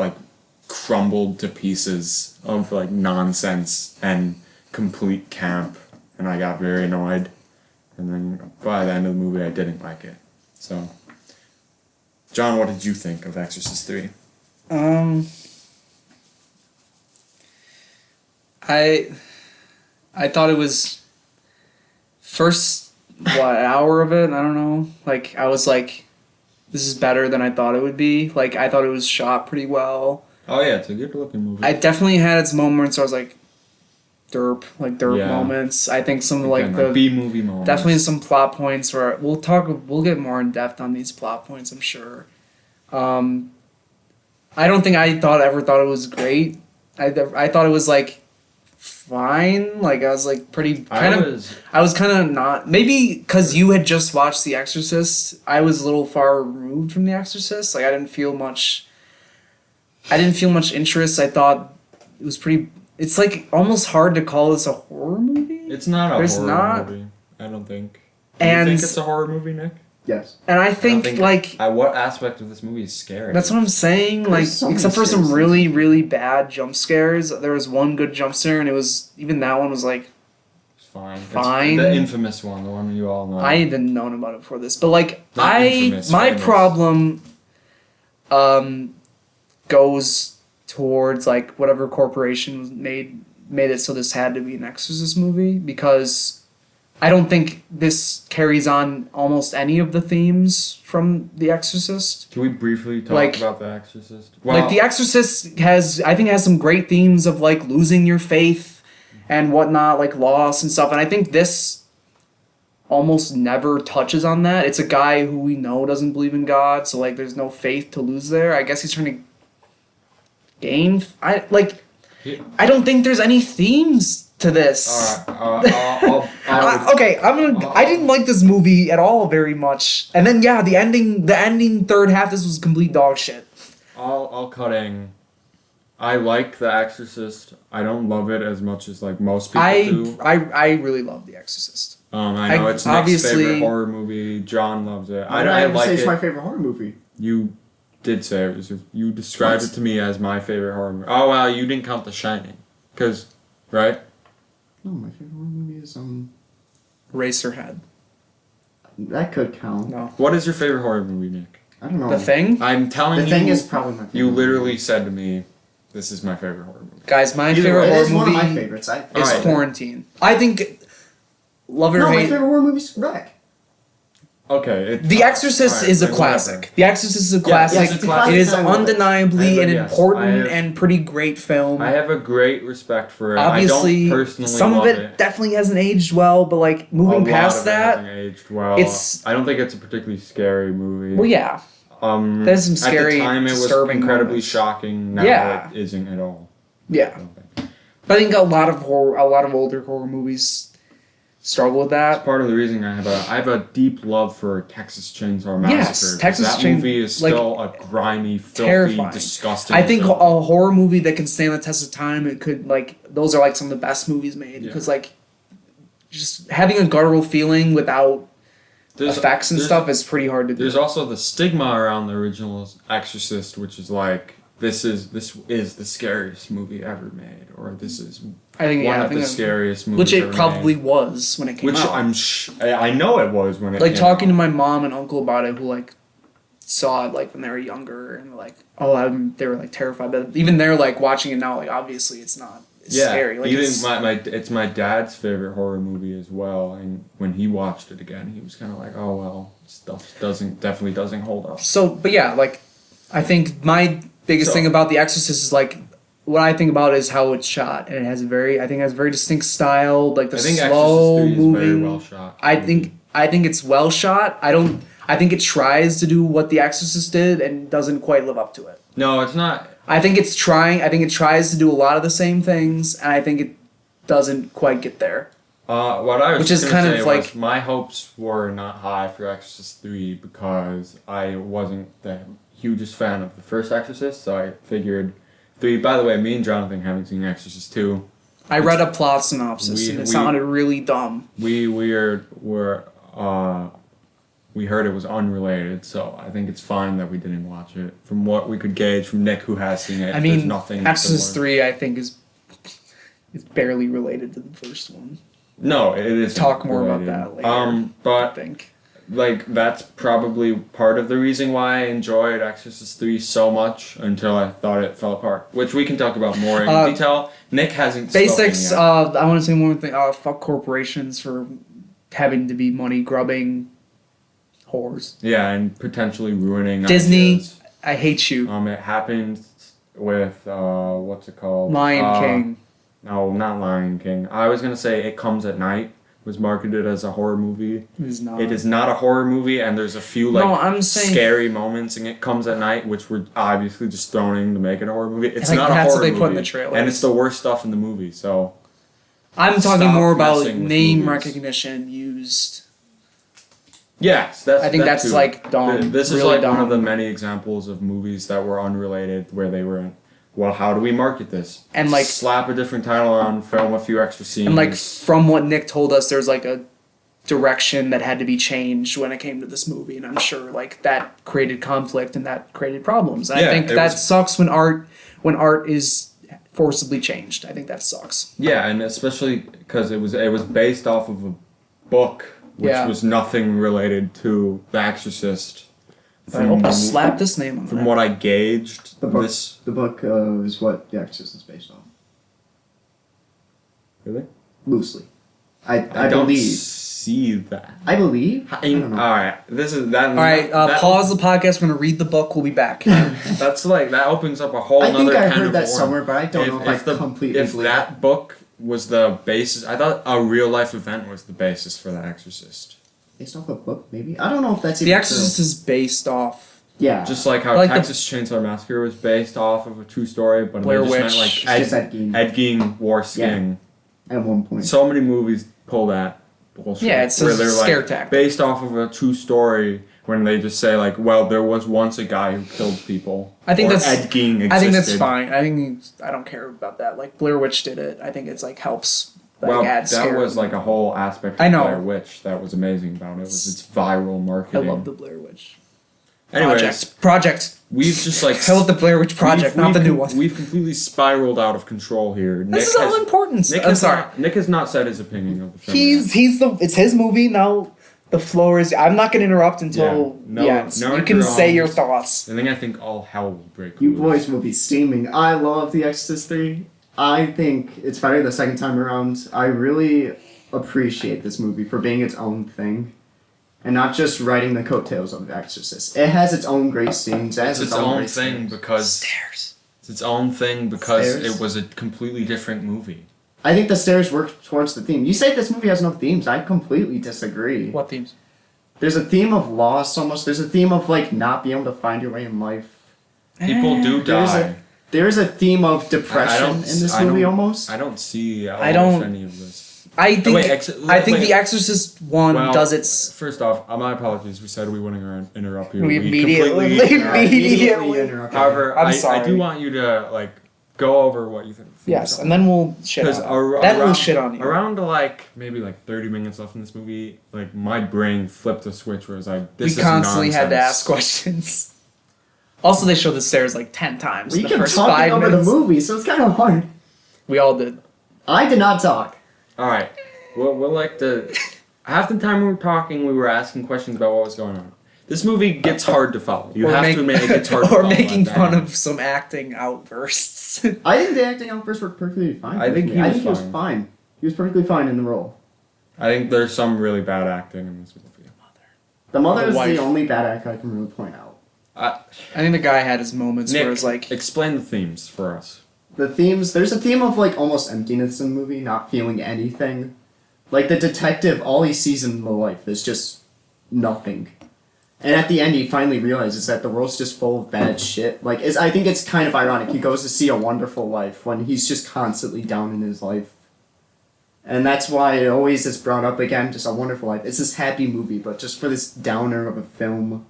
crumbled to pieces of nonsense and complete camp, and I got very annoyed. And then by the end of the movie, I didn't like it. So, John, what did you think of Exorcist 3? I thought it was first hour of it. I don't know. I was like, this is better than I thought it would be. I thought it was shot pretty well. Oh yeah, it's a good looking movie. I definitely had its moments where I was like, derp Yeah. moments. I think some Again, the B-movie moments. definitely some plot points where we'll get more in depth on these plot points, I'm sure. I don't think I ever thought it was great. I thought it was fine. I was pretty I was I was kind of not, maybe because you had just watched The Exorcist. I was a little far removed from The Exorcist. I didn't feel much interest. I thought it was pretty. It's almost hard to call this a horror movie. It's not a There's horror not- movie. I don't think. And- Do you think it's a horror movie, Nick? Yes. And I I think, don't what aspect of this movie is scary? that's what I'm saying. There's so many Except for some scares. really, really bad jump scares. There was one good jump scare, and it was even that one was It's fine. Fine. It's the infamous one, the one you all know. I didn't know about it before this, but Not infamous, my famous. problem goes towards whatever corporation made it so this had to be an Exorcist movie, because I don't think this carries on almost any of the themes from The Exorcist. Can we briefly talk about The Exorcist? The Exorcist has some great themes of losing your faith and whatnot, like loss and stuff. And I think this almost never touches on that. It's a guy who we know doesn't believe in God, so like there's no faith to lose there. I guess he's trying to gain. I don't think there's any themes to this. I didn't like this movie at all very much. And then the ending third half, this was complete dog shit. All cutting. I like The Exorcist. I don't love it as much as like most people do. I really love The Exorcist. I know it's Nick's favorite horror movie. John loves it. I like say it's it. my favorite horror movie. You did say it was. You described it to me as my favorite horror movie. Oh wow, you didn't count The Shining, right? No, my favorite horror movie is Eraserhead. That could count. No. What is your favorite horror movie, Nick? I don't know. The Thing? I'm telling you. The Thing is probably my favorite. You literally said to me, "This is my favorite horror movie." Guys, my Either favorite way, horror It is one movie of my favorites. is Alright. Quarantine. I think love it or No, my hate. favorite horror movie is Wreck. Okay. The Exorcist is a classic. The Exorcist is a classic. it's a classic. It is I love it. undeniably an Yes, important I have- and pretty great film. I have a great respect for it. Obviously, I don't personally some love of it definitely hasn't aged well, but like A moving lot past of it that, hasn't aged well. it's- I don't think it's a particularly scary movie. well, yeah. There's some scary, At the time, it was disturbing incredibly moments. shocking. Now Yeah. it isn't at all. I Yeah. don't think. But I think a lot of older horror movies struggle with That's that. part of the reason I have a deep love for Texas Chainsaw Massacre. Yes, 'cause Texas that Chain- movie is like, still a grimy, filthy, terrifying. disgusting. I think film. a horror movie that can stand the test of time, it could like those are like some of the best movies made Yeah. because like just having a guttural feeling without There's- effects and there's- stuff is pretty hard to do. There's also the stigma around the original Exorcist, which is like this is the scariest movie ever made, or this is I think one I of think the that- scariest movies which it ever probably made. was when it came Which out. I know it was when it Like came talking to out. my mom and uncle about it, who like saw it like when they were younger and like they were like terrified, but even they're like watching it now, like obviously it's not. It's scary. Like even it's, it's my dad's favorite horror movie as well, and when he watched it again, he was kind of like, "Oh well, stuff definitely doesn't hold up." so, but yeah, like I think my biggest So- thing about The Exorcist is like what I think about is how it's shot, and it has a very distinct style, like the I think slow Exorcist 3 moving. is very well shot. I think it's well shot. I think it tries to do what The Exorcist did and doesn't quite live up to it. No, it's not. I think it's trying. I think it tries to do a lot of the same things, and I think it doesn't quite get there. What I was Which just is gonna kind say of was like- my hopes were not high for Exorcist 3 because I wasn't the hugest fan of the first Exorcist, so I figured 3. By the way, me and Jonathan haven't seen Exorcist 2. I read a plot synopsis, and it we- sounded really dumb. We heard it was unrelated, so I think it's fine that we didn't watch it. From what we could gauge from Nick, who has seen it, I there's mean, nothing. Exorcist similar. 3, I think, is barely related to the first one. No, it is. Talk more about that later. I But think. like that's probably part of the reason why I enjoyed Exorcist 3 so much until I thought it fell apart, which we can talk about more in detail. Nick hasn't Basics, spoken yet. I want to say one more thing. Fuck corporations for having to be money grubbing whores. Yeah, and potentially ruining Disney, ideas. I hate you. It happened with what's it called? Lion King. No, not Lion King. I was gonna say It Comes at Night was marketed as a horror movie. It is not. It is not a horror movie, and there's a few like No, I'm saying- scary moments in It Comes at Night, which were obviously just thrown in to make it a horror movie. It's Like, not a that's horror what they movie, put in the trailers. and it's the worst stuff in the movie. So I'm talking Stop more about messing with name movies. recognition used. yes, I think that's too. like dumb. This is really like dumb. one of the many examples of movies that were unrelated, where they were. Well, how do we market this? And, like- slap a different title on, film a few extra scenes. And like from what Nick told us, there's like a direction that had to be changed when it came to this movie, and I'm sure like that created conflict and that created problems. And I Yeah, think it that was- sucks when art is forcibly changed. I think that sucks. yeah, and especially because it was based off of a book, which Yeah. was nothing related to The Exorcist. I hope to slap this name on From that. what I gauged, The book, this the book is what The Exorcist is based on. really. Loosely. I don't believe. see that. I believe? I All don't know. right, this is that. All right, that- pause the podcast. We're gonna read the book. We'll be back. That's like that opens up a whole. I think nother I can heard of that worms. somewhere, but I don't know if I completely if believe that book was the basis. I thought a real life event was the basis for The Exorcist. Based off a book, maybe? I don't know if that's The even Exorcist true. is based off Yeah. Just like how Like the- Texas Chainsaw Massacre was based off of a true story, but Blair they just Witch. meant It's like just Ed Gein. Ed Gein wore skin. At one point. So many movies pull that bullshit. Yeah, it's a where they're scare like tactic. based off of a true story. When they just say like, well, there was once a guy who killed people. I think or that's- Ed Gein existed. I think that's fine. I don't care about that. Like Blair Witch did it. I think it's like helps like Well, add that scare. was like a whole aspect of I know. Blair Witch that was amazing about it. Was its viral I marketing. love the Blair Witch Anyways, project. we've just like I love the Blair Witch Project, not the new one. We've completely spiraled out of control here. This is all important. Nick I'm has sorry. Nick has not said his opinion of the film. It's his movie now. The floor is. I'm not gonna interrupt until Yeah, the end. no You can say your interrupts. thoughts. I think all hell will break You loose. boys will be steaming. I love The Exorcist 3. I think it's better the second time around. I really appreciate this movie for being its own thing. And not just riding the coattails of The Exorcist. It has its own great scenes. It has It's its own great thing scenes. because Stairs. it's its own thing because Stairs? it was a completely different movie. I think the stairs work towards the theme. You say this movie has no themes. I completely disagree. What themes? There's a theme of loss almost. There's a theme of like not being able to find your way in life. People do There's die. There's a theme of depression in this movie almost. I don't see I don't- any of this. I think. Wait, I think wait. The Exorcist one Well, does its. First off, my apologies. We said we wouldn't interrupt you. We completely immediately. interrupted. However, I'm I sorry. do want you to like go over what you think. of the Yes, film. and then we'll shit on. Because it. Then we'll shit on you. Around to like maybe like 30 minutes left in this movie, like my brain flipped a switch where it was like, this We is constantly had to nonsense. ask questions. Also, they showed the stairs like 10 times We in the kept first talking 5 over minutes. the movie, so it's kind of hard. We all did. I did not talk. All right, we're like the half the time we were talking, we were asking questions about what was going on. This movie gets hard to follow. You have to admit it gets hard to or follow. making at fun that. of some acting outbursts. I think the acting outbursts worked perfectly fine. I for think me. he I was think he was fine. fine. He was perfectly fine in the role. I think there's some really bad acting in this movie. The mother The is wife. the only bad act I can really point out. I think the guy had his moments Nick, where it's like, explain the themes for us. The themes, there's a theme of like almost emptiness in the movie, not feeling anything. Like the detective, all he sees in the life is just nothing. And at the end, he finally realizes that the world's just full of bad shit. Like, I think it's kind of ironic. He goes to see A Wonderful Life when he's just constantly down in his life. And that's why it always is brought up again, just A Wonderful Life. It's this happy movie, but just for this downer of a film.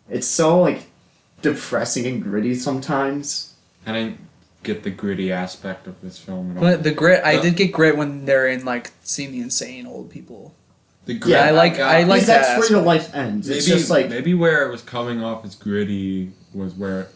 It's so, like, depressing and gritty sometimes. I didn't get the gritty aspect of this film at all. but the grit. I The- did get grit when they're in like seeing the insane old people. The Yeah, I like Because that. that's where your aspect. life ends. Maybe It's just like, maybe where it was coming off as gritty was where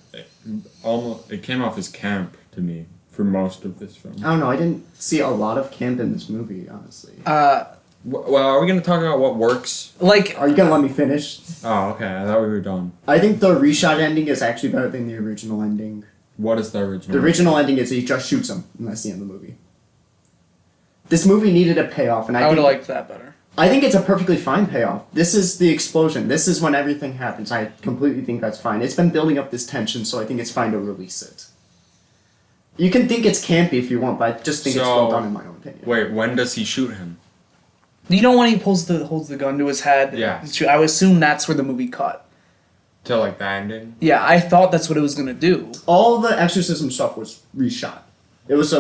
it came off as camp to me for most of this film. I don't know, I didn't see a lot of camp in this movie, honestly. Well, are we gonna talk about what works? Like Are you gonna let me finish? Oh, okay. I thought we were done. I think the reshot ending is actually better than the original ending. What is the original? The original ending is he just shoots him, and that's the end of the movie. This movie needed a payoff, and I would think, have liked that better. I think it's a perfectly fine payoff. This is the explosion. This is when everything happens. I completely think that's fine. It's been building up this tension, so I think it's fine to release it. You can think it's campy if you want, but I just think it's So- well done in my own opinion. Wait, when does he shoot him? You know when he holds the gun to his head? Yeah. I would assume that's where the movie cut. Till like the ending? Yeah, I thought that's what it was gonna do. All the exorcism stuff was reshot. Those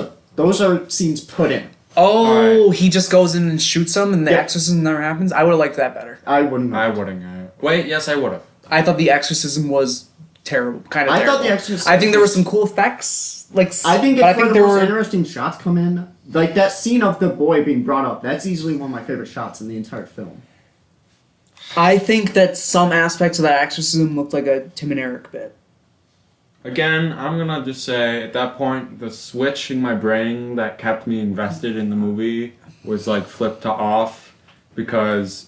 are scenes put in. Oh, Alright. he just goes in and shoots him, and the Yeah. exorcism never happens. I would have liked that better. I wouldn't. I wouldn't have. Wait, yes, I would have. I thought the exorcism was terrible, kind of. I terrible. thought the exorcism. I think there were was- some cool effects, like. I think but it's where the there most were. interesting shots come in. Like that scene of the boy being brought up. That's easily one of my favorite shots in the entire film. I think that some aspects of that exorcism looked like a Tim and Eric bit. Again, I'm gonna just say at that point, the switch in my brain that kept me invested in the movie was like flipped to off because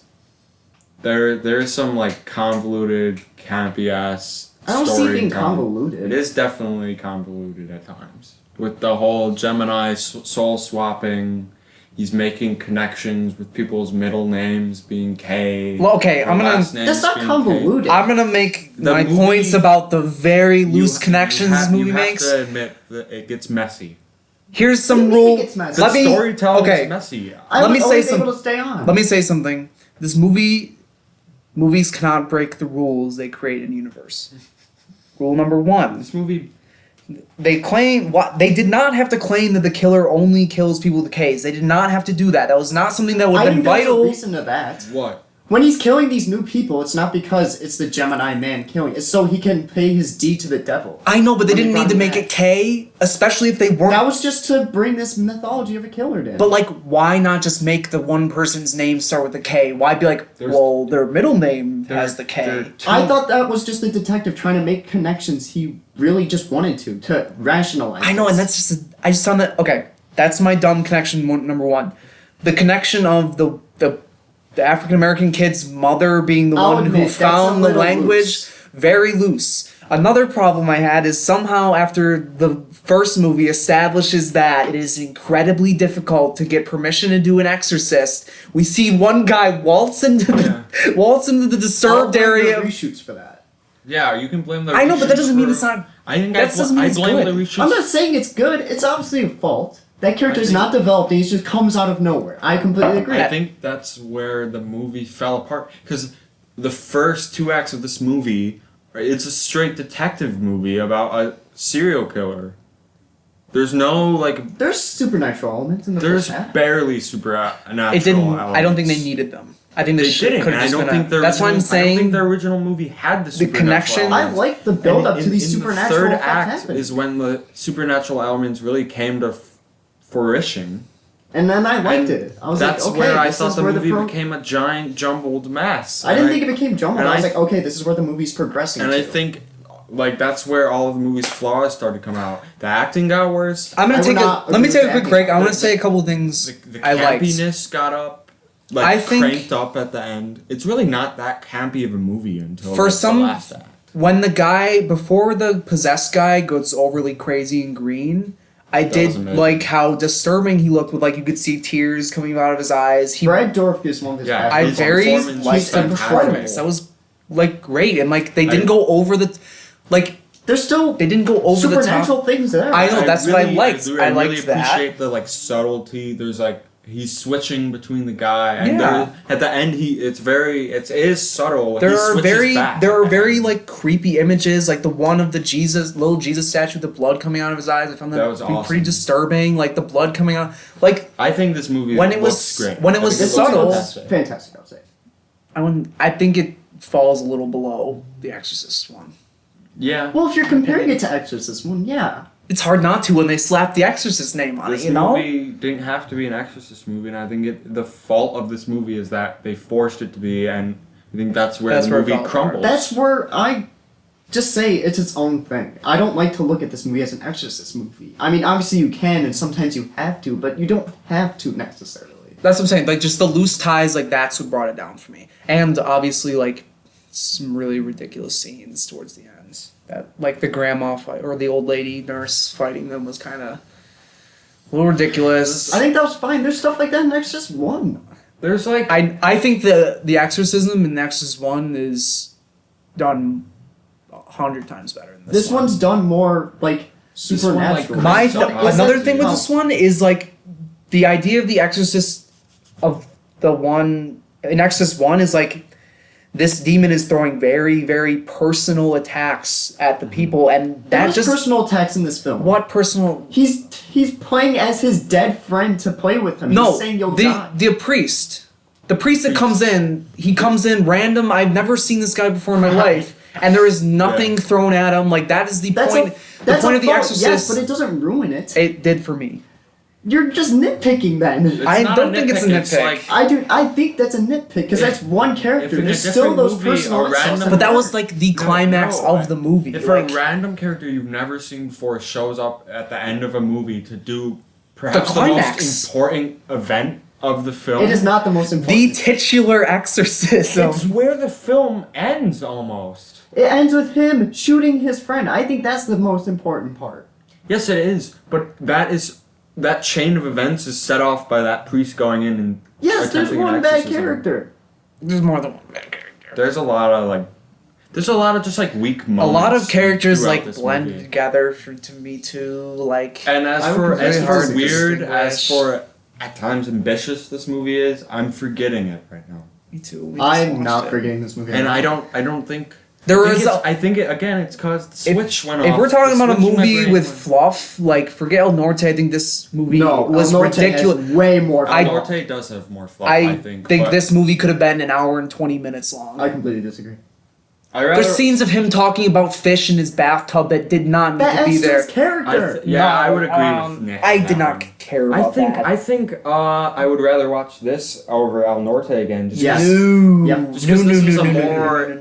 there's some like convoluted, campy ass. I don't see it being convoluted. It is definitely convoluted at times with the whole Gemini soul swapping. He's making connections with people's middle names being K. Well, okay, their I'm gonna- last names That's not being convoluted. I'm gonna make The my movie- points about the very loose connections this movie you makes. have to admit that it gets messy. Here's some What do you rule. think it's messy? The Let me storytelling okay. is messy. I Let was me say always some- able to stay on. Let me say something. Movies cannot break the rules they create in universe. Rule number 1. This movie, They did not have to claim that the killer only kills people with K's. They did not have to do that. That was not something that would I have been think there's a vital. reason to that. what? When he's killing these new people, it's not because it's the Gemini man killing. It's so he can pay his deed to the devil. I know, but they When didn't brought need to him make back. it K, especially if they weren't. That was just to bring this mythology of a killer in. But like, why not just make the one person's name start with a K? Why be like, There's- well, their middle name has the K? There- I thought that was just the detective trying to make connections he really just wanted to rationalize. I know, and this. that's just I just found that okay. That's my dumb connection. Number 1, the connection of the African American kid's mother being the I'll one admit, who that's found a the little language. loose. Very loose. Another problem I had is somehow after the first movie establishes that it is incredibly difficult to get permission to do an exorcist, we see one guy waltz into the I'll disturbed blame the area. reshoots for that. Yeah, you can blame the. I know, but that reshoots doesn't mean for- it's not. I think that doesn't mean I it's blame good. the reshoots. I'm not saying it's good. It's obviously a fault. That character's think- not developed. And he just comes out of nowhere. I completely agree. I think that's where the movie fell apart because the first 2 acts of this movie, it's a straight detective movie about a serial killer. There's no like, There's supernatural elements in the there's first half. barely supernatural. It didn't. Elements. I don't think they needed them. I think They this didn't. could And have I just don't been. think the That's why I'm original- I don't saying think the original movie had the supernatural connection- I elements. like the build up to And these in supernatural the third effects act happening. is when the supernatural elements really came to fruition. And then I liked And it. I was that's like, okay, where I this thought is the where movie the became a giant jumbled mess. I didn't think it became jumbled. and I was I- like, okay, this is where the movie's progressing. And to. I think, like, that's where all of the movie's flaws started to come out. The acting got worse. I'm I gonna would take a. not Let me agree take a with quick that. break. I want to The- say a couple things The I liked. campiness got up. Like, I think- cranked up at the end. It's really not that campy of a movie until For like, some- the last act. When the guy before the possessed guy goes overly crazy and green, I That was did amazing. like how disturbing he looked. With like you could see tears coming out of his eyes. He, Brad Dourif is one of his Yeah, best I his very performance liked was the fantastic. performance. That was like great, and like they didn't I- go over the, like There's still they didn't go over the top. supernatural things there. I know, that's what I liked. I really liked that. appreciate the like subtlety. There's like he's switching between the guy and Yeah. at the end it is subtle. There He are switches very back there at are the very end. like creepy images, like the one of the little Jesus statue with the blood coming out of his eyes. I found that, That was to be awesome. pretty disturbing. Like the blood coming out, like I think this movie when it looks was- great. when it I was think This looks subtle- was fantastic. fantastic, I'll say. I think it falls a little below the Exorcist one. Yeah. Well, if you're comparing it to Exorcist one, yeah. It's hard not to when they slap the Exorcist name on This it, you know? movie didn't have to be an Exorcist movie, and I think the fault of this movie is that they forced it to be, and I think that's where That's the where it movie fell apart. crumbles. That's where I just say it's its own thing. I don't like to look at this movie as an Exorcist movie. I mean, obviously you can, and sometimes you have to, but you don't have to necessarily. That's what I'm saying. Like just the loose ties, like that's what brought it down for me. And obviously, like some really ridiculous scenes towards the end. That like the grandma fight or the old lady nurse fighting them was kind of a little ridiculous. I think that was fine. There's stuff like that in Exorcist 1. There's like I think the exorcism in Exorcist 1 is done 100 times better than This one's done more, like, This one, like, supernatural. My It's so another awesome. thing with this one is like the idea of the Exorcist of the one in Exorcist 1 is like this demon is throwing very very personal attacks at the people, and that There's just personal attacks in this film. what personal He's playing as his dead friend to play with him. no He's saying you'll the die. the priest that comes in, he comes in random. I've never seen this guy before in my life, and there is nothing Yeah. thrown at him. Like that is the That's point. a, The that's point a of the fault, Exorcist. yes, but it doesn't ruin it. It did for me. You're just nitpicking then. It's I not don't think it's a nitpick, nitpick. I think that's a nitpick because If- that's one if character. in a There's still different those movie, personal a insults random- But that matter. was like the climax of the movie. If like, a random character you've never seen before shows up at the end of a movie to do perhaps the, climax. most important event of the film, It is not the most the important. titular exorcism. it's where the film ends almost. It ends with him shooting his friend. I think that's the most important part. Yes, it is, but that chain of events is set off by that priest going in and Yes, there's attempting an one bad exorcism. character. There's more than one bad character. There's a lot of like, There's a lot of just like weak A moments. lot of characters throughout like this blend movie. together to me too. Like, And I as would for compare it hard to weird, distinguish. as for at times ambitious this movie is, I'm forgetting it right now. me too. We just I'm watched not it. forgetting this movie. And I don't think There I think was. it's- I think it again. It's because the switch went off. If we're talking The about a switch in my movie brain with went- fluff, like forget El Norte, I think this movie no, was El Norte ridiculous. has way more. El I- flaws. Norte does have more fluff. I I think. but this movie could have been an hour and 20 minutes long. I completely disagree. I rather. There's scenes of him talking about fish in his bathtub that did not need That to be adds to there. his character. I would agree with Nick. I on did that not one. care about that. I think I would rather watch this over El Norte again. Just Yes. No. Yep. Just 'cause this was a more-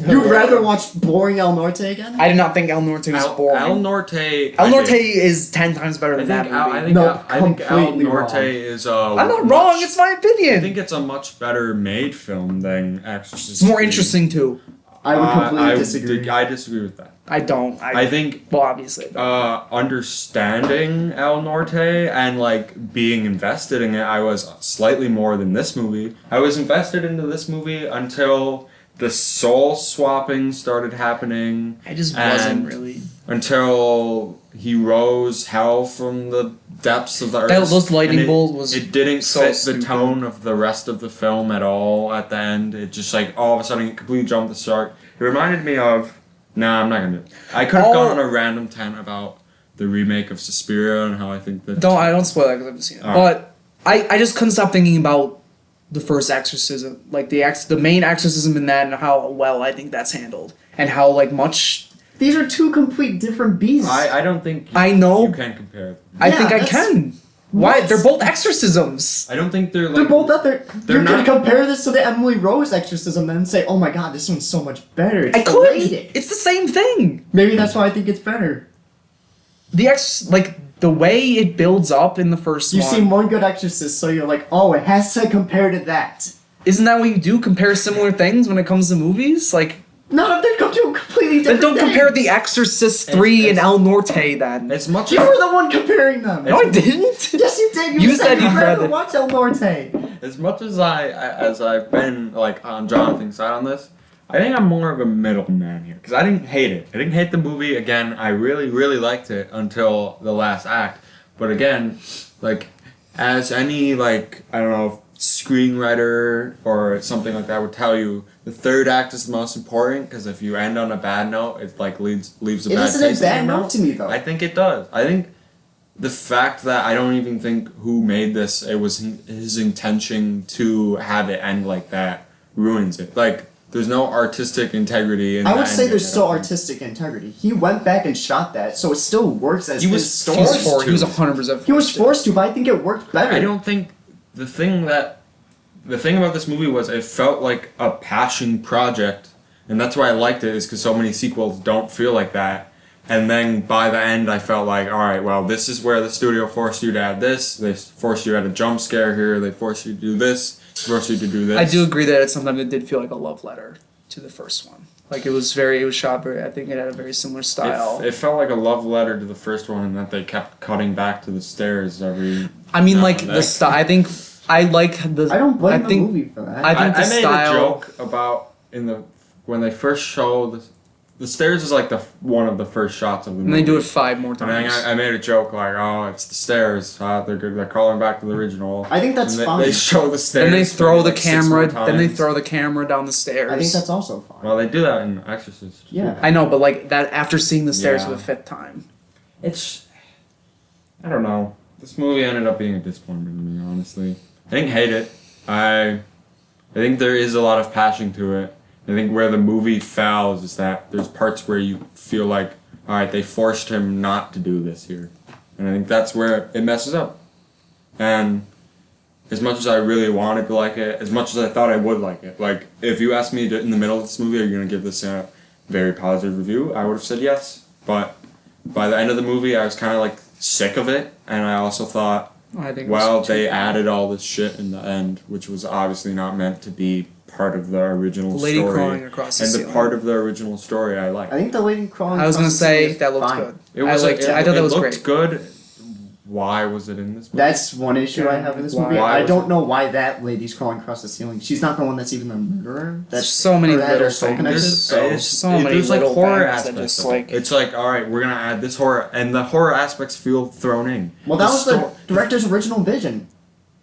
You'd rather watch boring El Norte again? I did not think El Norte was boring. El Norte. El I Norte did. is 10 times better I than think that Al, movie. I think No, Al, I think El completely Norte wrong. is I'm not wrong. It's my opinion. I think it's a much better made film than Exorcist. It's more 3. interesting too. I would completely I disagree. I disagree with that. I don't. I think well, obviously. I don't. understanding El Norte and like being invested in it, I was slightly more than this movie. I was invested into this movie until the soul swapping started happening. I just wasn't and really. until he rose hell from the depths of the earth. Those lightning And bolts was it didn't so fit stupid. the tone of the rest of the film at all. At the end, it just like all of a sudden it completely jumped the shark. It reminded me of. Nah, I'm not gonna do it. I could have gone on a random tant about the remake of Suspiria and how I think that. I don't spoil that because I haven't seen it. Alright. But I just couldn't stop thinking about the first exorcism, like the main exorcism in that, and how well I think that's handled, and how like much. These are two complete different beasts. I don't think. I know. You can compare them. I Yeah, think I that's- can. Why? What? They're both exorcisms. I don't think they're like. They're both up there. they're You not- can compare this to the Emily Rose exorcism and say, "Oh my God, this one's so much better." It's I could. related. It's the same thing. Maybe that's why I think it's better. The way it builds up in the first You've one. seen one good exorcist, so you're like, "Oh, it has to compare to that." Isn't that what you do? Compare similar things when it comes to movies? Like, None of them come to a completely then different. don't compare thing. The Exorcist 3 and it's- El Norte then. As much You as, were the one comparing them. No, I didn't. Yes, you did. You said you'd you'd rather rather- watch El Norte. as much as I've been like on Jonathan's side on this, I think I'm more of a middleman here because I didn't hate it. I didn't hate the movie. Again, I really liked it until the last act. But again, like as any like I don't know screenwriter or something like that would tell you, the third act is the most important because if you end on a bad note, it like leaves a It bad isn't a taste in bad your note mouth. to me though. I think it does. I think the fact that I don't even think who made this, it was his intention to have it end like that, ruins it. Like, there's no artistic integrity in I the would say ending, there's I still don't think. artistic integrity. He went back and shot that, so it still works as He his was story. forced He was to. 100%. He was forced to, but I think it worked better. I don't think the thing about this movie was it felt like a passion project, and that's why I liked it, is because so many sequels don't feel like that. And then by the end, I felt like, all right, well, this is where the studio forced you to add this. They forced you to add a jump scare here. They forced you to do this. Forced you to do this. I do agree that sometimes it did feel like a love letter to the first one. Like it was shot very. I think it had a very similar style. It felt like a love letter to the first one, and that they kept cutting back to the stairs every. I mean, now like and the then. style. I think I like the. I don't blame I think, the movie for that. I think the I made style. a joke about when they first show the stairs is like one of the first shots of the movie. And they do it 5 more And times. I made a joke like, oh, it's the stairs. They're good. They're calling back to the original. I think that's And fine. They show the stairs. Then they throw the like 6 more camera. Then they times. throw the camera down the stairs. I think that's also fine. Well, they do that in Exorcist. Yeah. I know, but like that after seeing the stairs Yeah. for the 5th time. It's. I don't know. This movie ended up being a disappointment to me, honestly. I didn't hate it. I think there is a lot of passion to it. I think where the movie fails is that there's parts where you feel like, all right, they forced him not to do this here. And I think that's where it messes up. And as much as I really wanted to like it, as much as I thought I would like it, like if you asked me in the middle of this movie, are you going to give this a very positive review? I would have said yes. But by the end of the movie, I was kind of like sick of it. And I also thought, I think. it well, was they added all this shit in the end, which was obviously not meant to be part of the original The lady story. crawling across the and the ceiling. part of the original story I liked. I think the lady crawling. I was gonna across the ceiling say is that looked fine. good. It was I liked it. I thought that was looked great. good why was it in this movie? That's one issue I have with this movie. Why I was don't it- know why that lady's crawling across the ceiling. She's not the one that's even the murderer. That's so many or had little her soul things. connected. There's So so many there's like little horror things that aspects just, of it. like- It's like, all right, we're gonna add this horror, and the horror aspects feel thrown in. well, that The was sto- the director's original vision.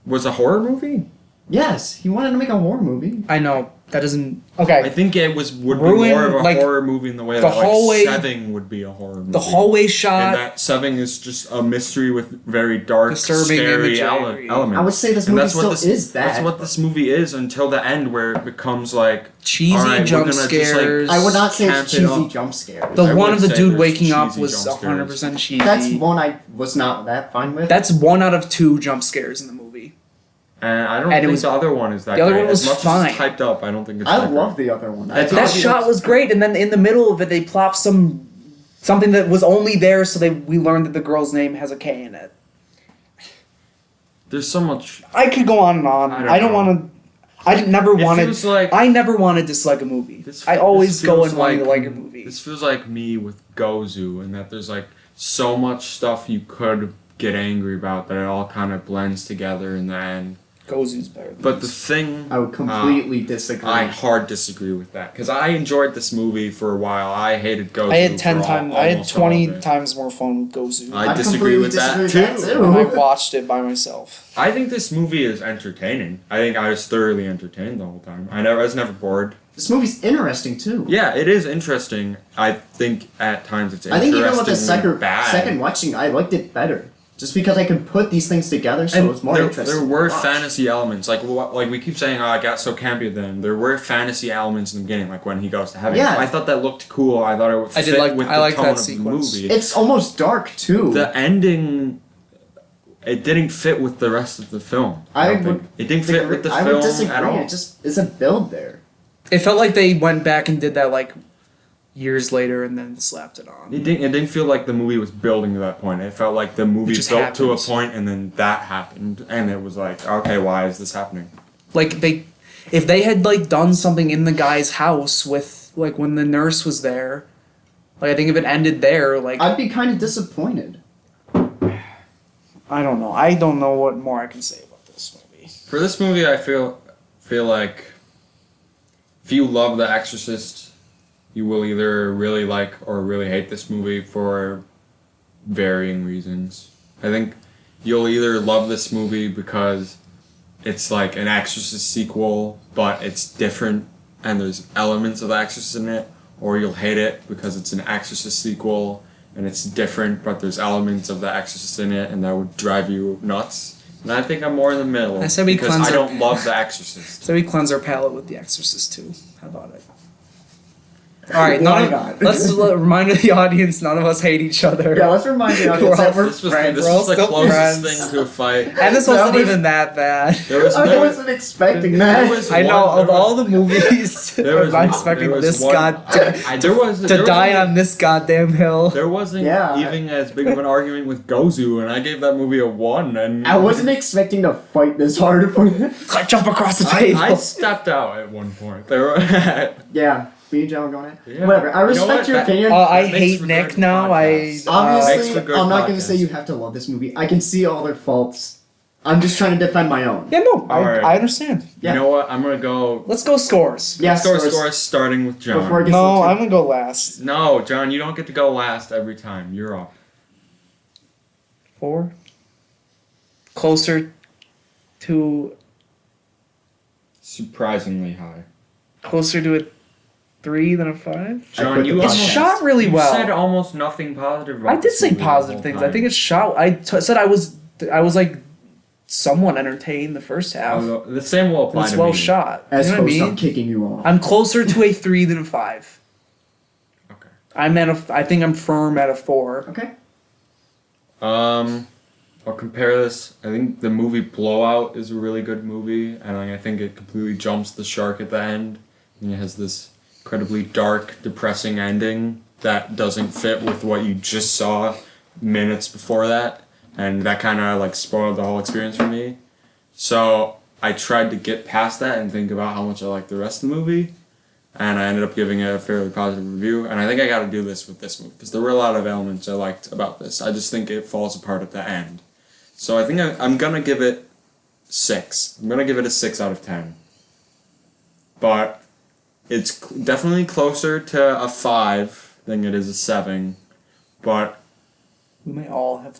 was a horror movie. Yes, he wanted to make a horror movie. I know that doesn't. I Okay, think it would be Ruin, more of a like, horror movie in the way the that hallway- Seven would be a horror movie. the hallway And shot. that Seven is just a mystery with very dark, Disturbing scary imagery. elements. I would say this And movie that's what still this is that. That's what this movie is until the end, where it becomes like Cheesy all right, we're jump gonna just, like, scares. I would not say Camp it's it cheesy up. jump scares. The I one would of the say dude there's waking up cheesy was jump scares. 100% cheesy. That's one I was not that fine with. That's 1 out of 2 jump scares in the movie. And I don't And it think was- the other one is that the other great. one was as much fine. as it's typed up, I don't think it's I that love great. the other one. That's I That thought it shot was great, and then in the middle of it, they plopped something that was only there, so we learned that the girl's name has a K in it. There's so much. I could go on and on. I don't know. want to. I never It wanted. feels like I never wanted to dislike a movie. this- I this always go feels in wanting to like a movie. This feels like me with Gozu, and that there's like so much stuff you could get angry about that it all kind of blends together in the end. Gozu's better. Than But the this. thing, I would completely disagree. I hard disagree with that because I enjoyed this movie for a while. I hated Gozu. I had 10 for times. I had almost all 20 of it. times more fun with Gozu. I I disagree completely with that disagree with that, too. And I watched it by myself. I think this movie is entertaining. I think I was thoroughly entertained the whole time. I was never bored. This movie's interesting too. Yeah, it is interesting. I think at times it's I think even with the interestingly bad. second watching, I liked it better. Just because I could put these things together, so And it was more there, interesting. there were to watch. fantasy elements, like we keep saying, "Oh, I got so campy." Then there were fantasy elements in the beginning, like when he goes to heaven. Yeah. I thought that looked cool. I thought it would I fit did like- with I the liked tone that of sequence. the movie. It's almost dark too. The ending, it didn't fit with the rest of the film. I don't would think. It didn't fit with the I film would disagree. at all. It just is a build there. It felt like they went back and did that like years later and then slapped it on. It didn't feel like the movie was building to that point. It felt like the movie just built to a happens. point and then that happened, and it was like, okay, why is this happening? Like if they had like done something in the guy's house with like when the nurse was there, like I think if it ended there, like I'd be kind of disappointed. I don't know. I don't know what more I can say about this movie. For this movie, I feel like if you love The Exorcist, you will either really like or really hate this movie for varying reasons. I think you'll either love this movie because it's like an Exorcist sequel, but it's different and there's elements of The Exorcist in it, or you'll hate it because it's an Exorcist sequel and it's different, but there's elements of The Exorcist in it, and that would drive you nuts. And I think I'm more in the middle I said we because cleanse I our- don't love The Exorcist. So we cleanse our palate with The Exorcist too. How about it? All right, Why not? let's remind the audience none of us hate each other. Yeah, let's remind the We're audience all that we're This was friends. this We're all was the still closest friends. thing to a fight. And this That wasn't was- even that bad. There was I no, wasn't expecting that. there was I know one- of there all was- the movies, there was I'm not one- expecting there was this one- god there was to there was die only- on this goddamn hill. There wasn't Yeah. even as big of an argument with Gozu, and I gave that movie a 1. And I wasn't expecting to fight this hard for this. I jump across the table. I stepped out at one point. There were Yeah, me and John were going at Yeah. Whatever. I You know respect what? your That- opinion. I That makes hate for Nick good now. podcasts. Obviously, Makes for good I'm not going to podcasts. say you have to love this movie. I can see all their faults. I'm just trying to defend my own. Yeah, no, Alright. I understand. Yeah. You know what? I'm gonna go. Let's go scores. Yeah, Scores starting with John. Before it gets No, too- I'm gonna go last. No, John, you don't get to go last every time. You're up. 4. Closer to Surprisingly high. a 3 than a 5. John, put you the It's almost, shot really you well. said almost nothing positive about I did this say movie the positive whole things. time. I think it's shot. Said I was like somewhat entertained the first half. The same will apply It's to well me. shot. As you know what I host, I'm mean? kicking you off. I'm closer to a 3 than a 5. Okay. I think I'm firm at a 4. Okay. I'll compare this. I think the movie Blowout is a really good movie, and I think it completely jumps the shark at the end. And it has this incredibly dark, depressing ending that doesn't fit with what you just saw minutes before that, and that kind of like spoiled the whole experience for me. So I tried to get past that and think about how much I liked the rest of the movie, and I ended up giving it a fairly positive review. And I think I got to do this with this movie because there were a lot of elements I liked about this. I just think it falls apart at the end. So I think I'm gonna give it 6. I'm gonna give it a 6 out of 10. But it's definitely closer to a 5 than it is a 7. But We might all have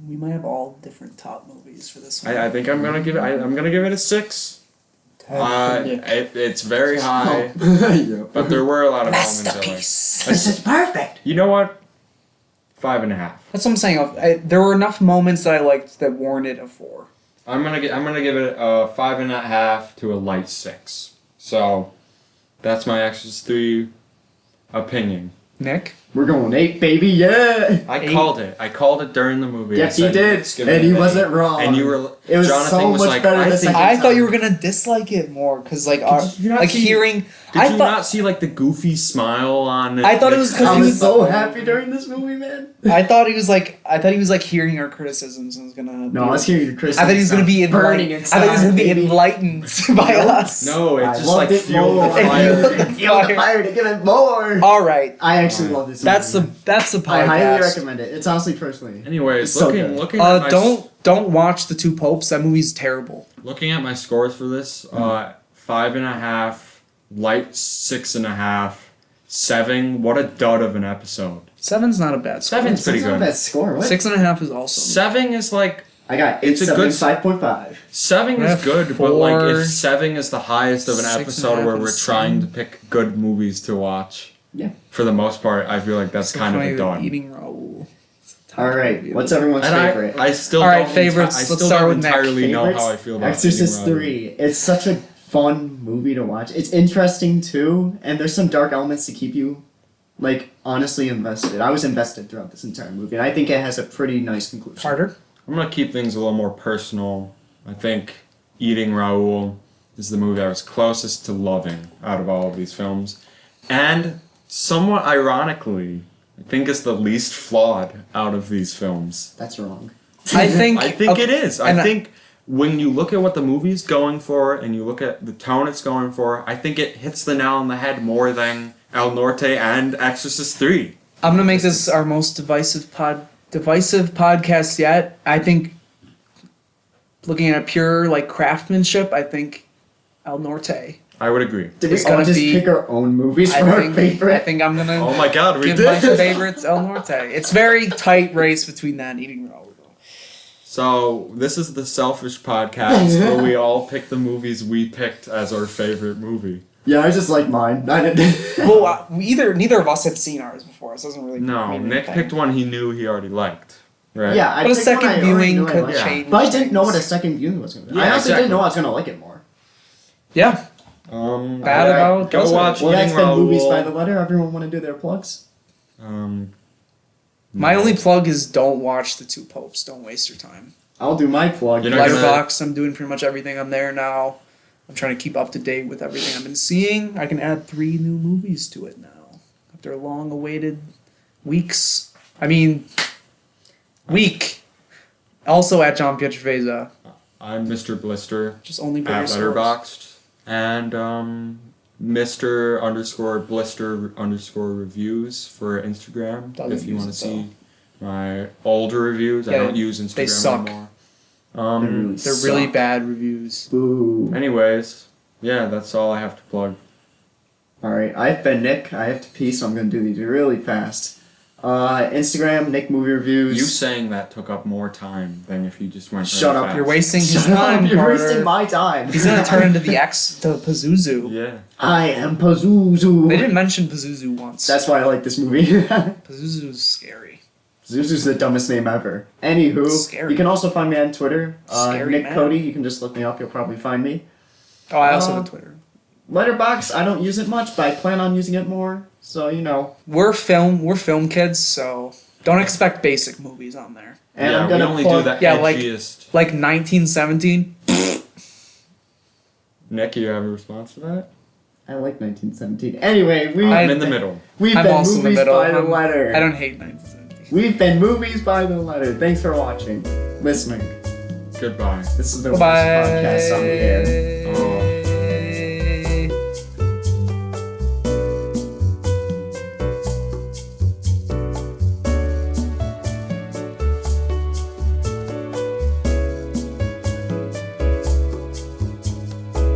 We might have all different top movies for this one. I think I'm gonna give it. I'm gonna give it a 6. It's very high, but there were a lot of elements I liked. This is perfect. You know what? 5.5. That's what I'm saying. There were enough moments that I liked that warranted a 4. I'm gonna give it a 5.5 to a light 6. So that's my Exorcist 3 opinion. Nick? We're going 8, baby, yeah! I called it during the movie. Yes, I he said, did, "Let's give it and an he 8." wasn't wrong. And you were. It was Jonathan so was much like, better the think. second I thought you time. were gonna dislike it more, because like, Did you not like see- hearing. Did I you thought not see like the goofy smile on it? I thought it was 'cause I he was was- so happy during this movie, man. I thought he was like hearing our criticisms and was gonna. No, I was hearing the criticism. I thought he was gonna be burning enlightened. I thought he was gonna be enlightened by Nope. us. No, it I just loved like it fueled more. the fire. Fueled the fire to give it more. All right, I actually love this movie. that's the podcast. I highly recommend it. It's honestly personally. Anyways, It's so looking good. looking at my Don't watch The Two Popes. That movie's terrible. looking at my scores for this, 5.5, light 6.5, 7. What a dud of an episode. 7's not a bad score. 7's pretty That's not a good. bad score. What? 6.5 is awesome. 7 is like I got 8, It's a 7, good- 5.5. 7 I is have good, but like 4, if 7 is the highest of an 6.5 episode where and we're 7. trying to pick good movies to watch, Yeah. for the most part, I feel like that's kind of a dud. Eating Raoul. All right. What's everyone's And favorite? I still All right, don't favorites. I Let's still start don't with Nick. entirely know Favorites? how I feel about Exorcist Eating Raoul. 3. It's such a fun movie to watch. It's interesting too, and there's some dark elements to keep you, like, honestly invested. I was invested throughout this entire movie, and I think it has a pretty nice conclusion. Carter. I'm gonna keep things a little more personal. I think Eating Raoul is the movie I was closest to loving out of all of these films, and somewhat ironically, I think it's the least flawed out of these films. That's wrong. I think. I think it is. I and think when you look at what the movie's going for and you look at the tone it's going for, I think it hits the nail on the head more than El Norte and Exorcist 3. I'm gonna make this our most divisive podcast yet. I think, looking at pure like craftsmanship, I think El Norte. I would agree. Did we It's all gonna just be- pick our own movies I for our think favorite? I'm gonna Oh my god, we give did! my favorites El Norte. It's very tight race between that and Eating Raoul. So, this is the Selfish Podcast where we all pick the movies we picked as our favorite movie. Yeah, I just like mine. I didn't. Well, neither of us had seen ours before, so it doesn't really No, mean Nick anything. picked one he knew he already liked. Right? Yeah, I But a picked one second I already viewing knew I could liked. Yeah. change. But I didn't know what a things. second viewing was going to be. Yeah, I honestly exactly. didn't know I was going to like it more. Yeah. Bad about Go doesn't. watch Well, that's Eating been movies Raoul. by the letter. Everyone want to do their plugs? My no. only plug is don't watch The Two Popes. Don't waste your time. I'll do my plug. You're not gonna- Letterboxd, I'm doing pretty much everything. I'm there now. I'm trying to keep up to date with everything I've been seeing. I can add 3 new movies to it now. After long-awaited weeks. Week. Also at John Pietrovezza. I'm Mr. Blister Just only at better scores. Letterboxd. And Mr. _ Blister _ reviews for Instagram. Doesn't if you use want to it, see my older reviews. I Yeah, don't use Instagram they suck. anymore. They're really bad reviews. Boo. Anyways, yeah, that's all I have to plug. Alright, I've been Nick. I have to pee, so I'm going to do these really fast. Instagram, Nick Movie Reviews. You saying that took up more time than if you just went. Shut really up, fast. You're wasting his Shut up, time, you're Carter. wasting my time. He's gonna turn into the to Pazuzu. Yeah. I am Pazuzu. They didn't mention Pazuzu once. That's why I like this movie. Pazuzu's scary. Zuzu's the dumbest name ever. Anywho, Scary. you can also find me on Twitter. Scary Nick man. Cody. You can just look me up. You'll probably find me. Oh, I also have Twitter. Letterboxd. I don't use it much, but I plan on using it more. So you know. We're film kids, so don't expect basic movies on there. And yeah, I'm gonna we only plug, do the Yeah, like- edgiest. Like 1917. Nick, you have a response to that? I like 1917. Anyway, I'm in the middle. We've I'm been also in the movies middle. by the letter. I don't hate 1917. We've been movies by the letter. Thanks for watching, listening. Goodbye. This has been the Bye. worst podcast on the air.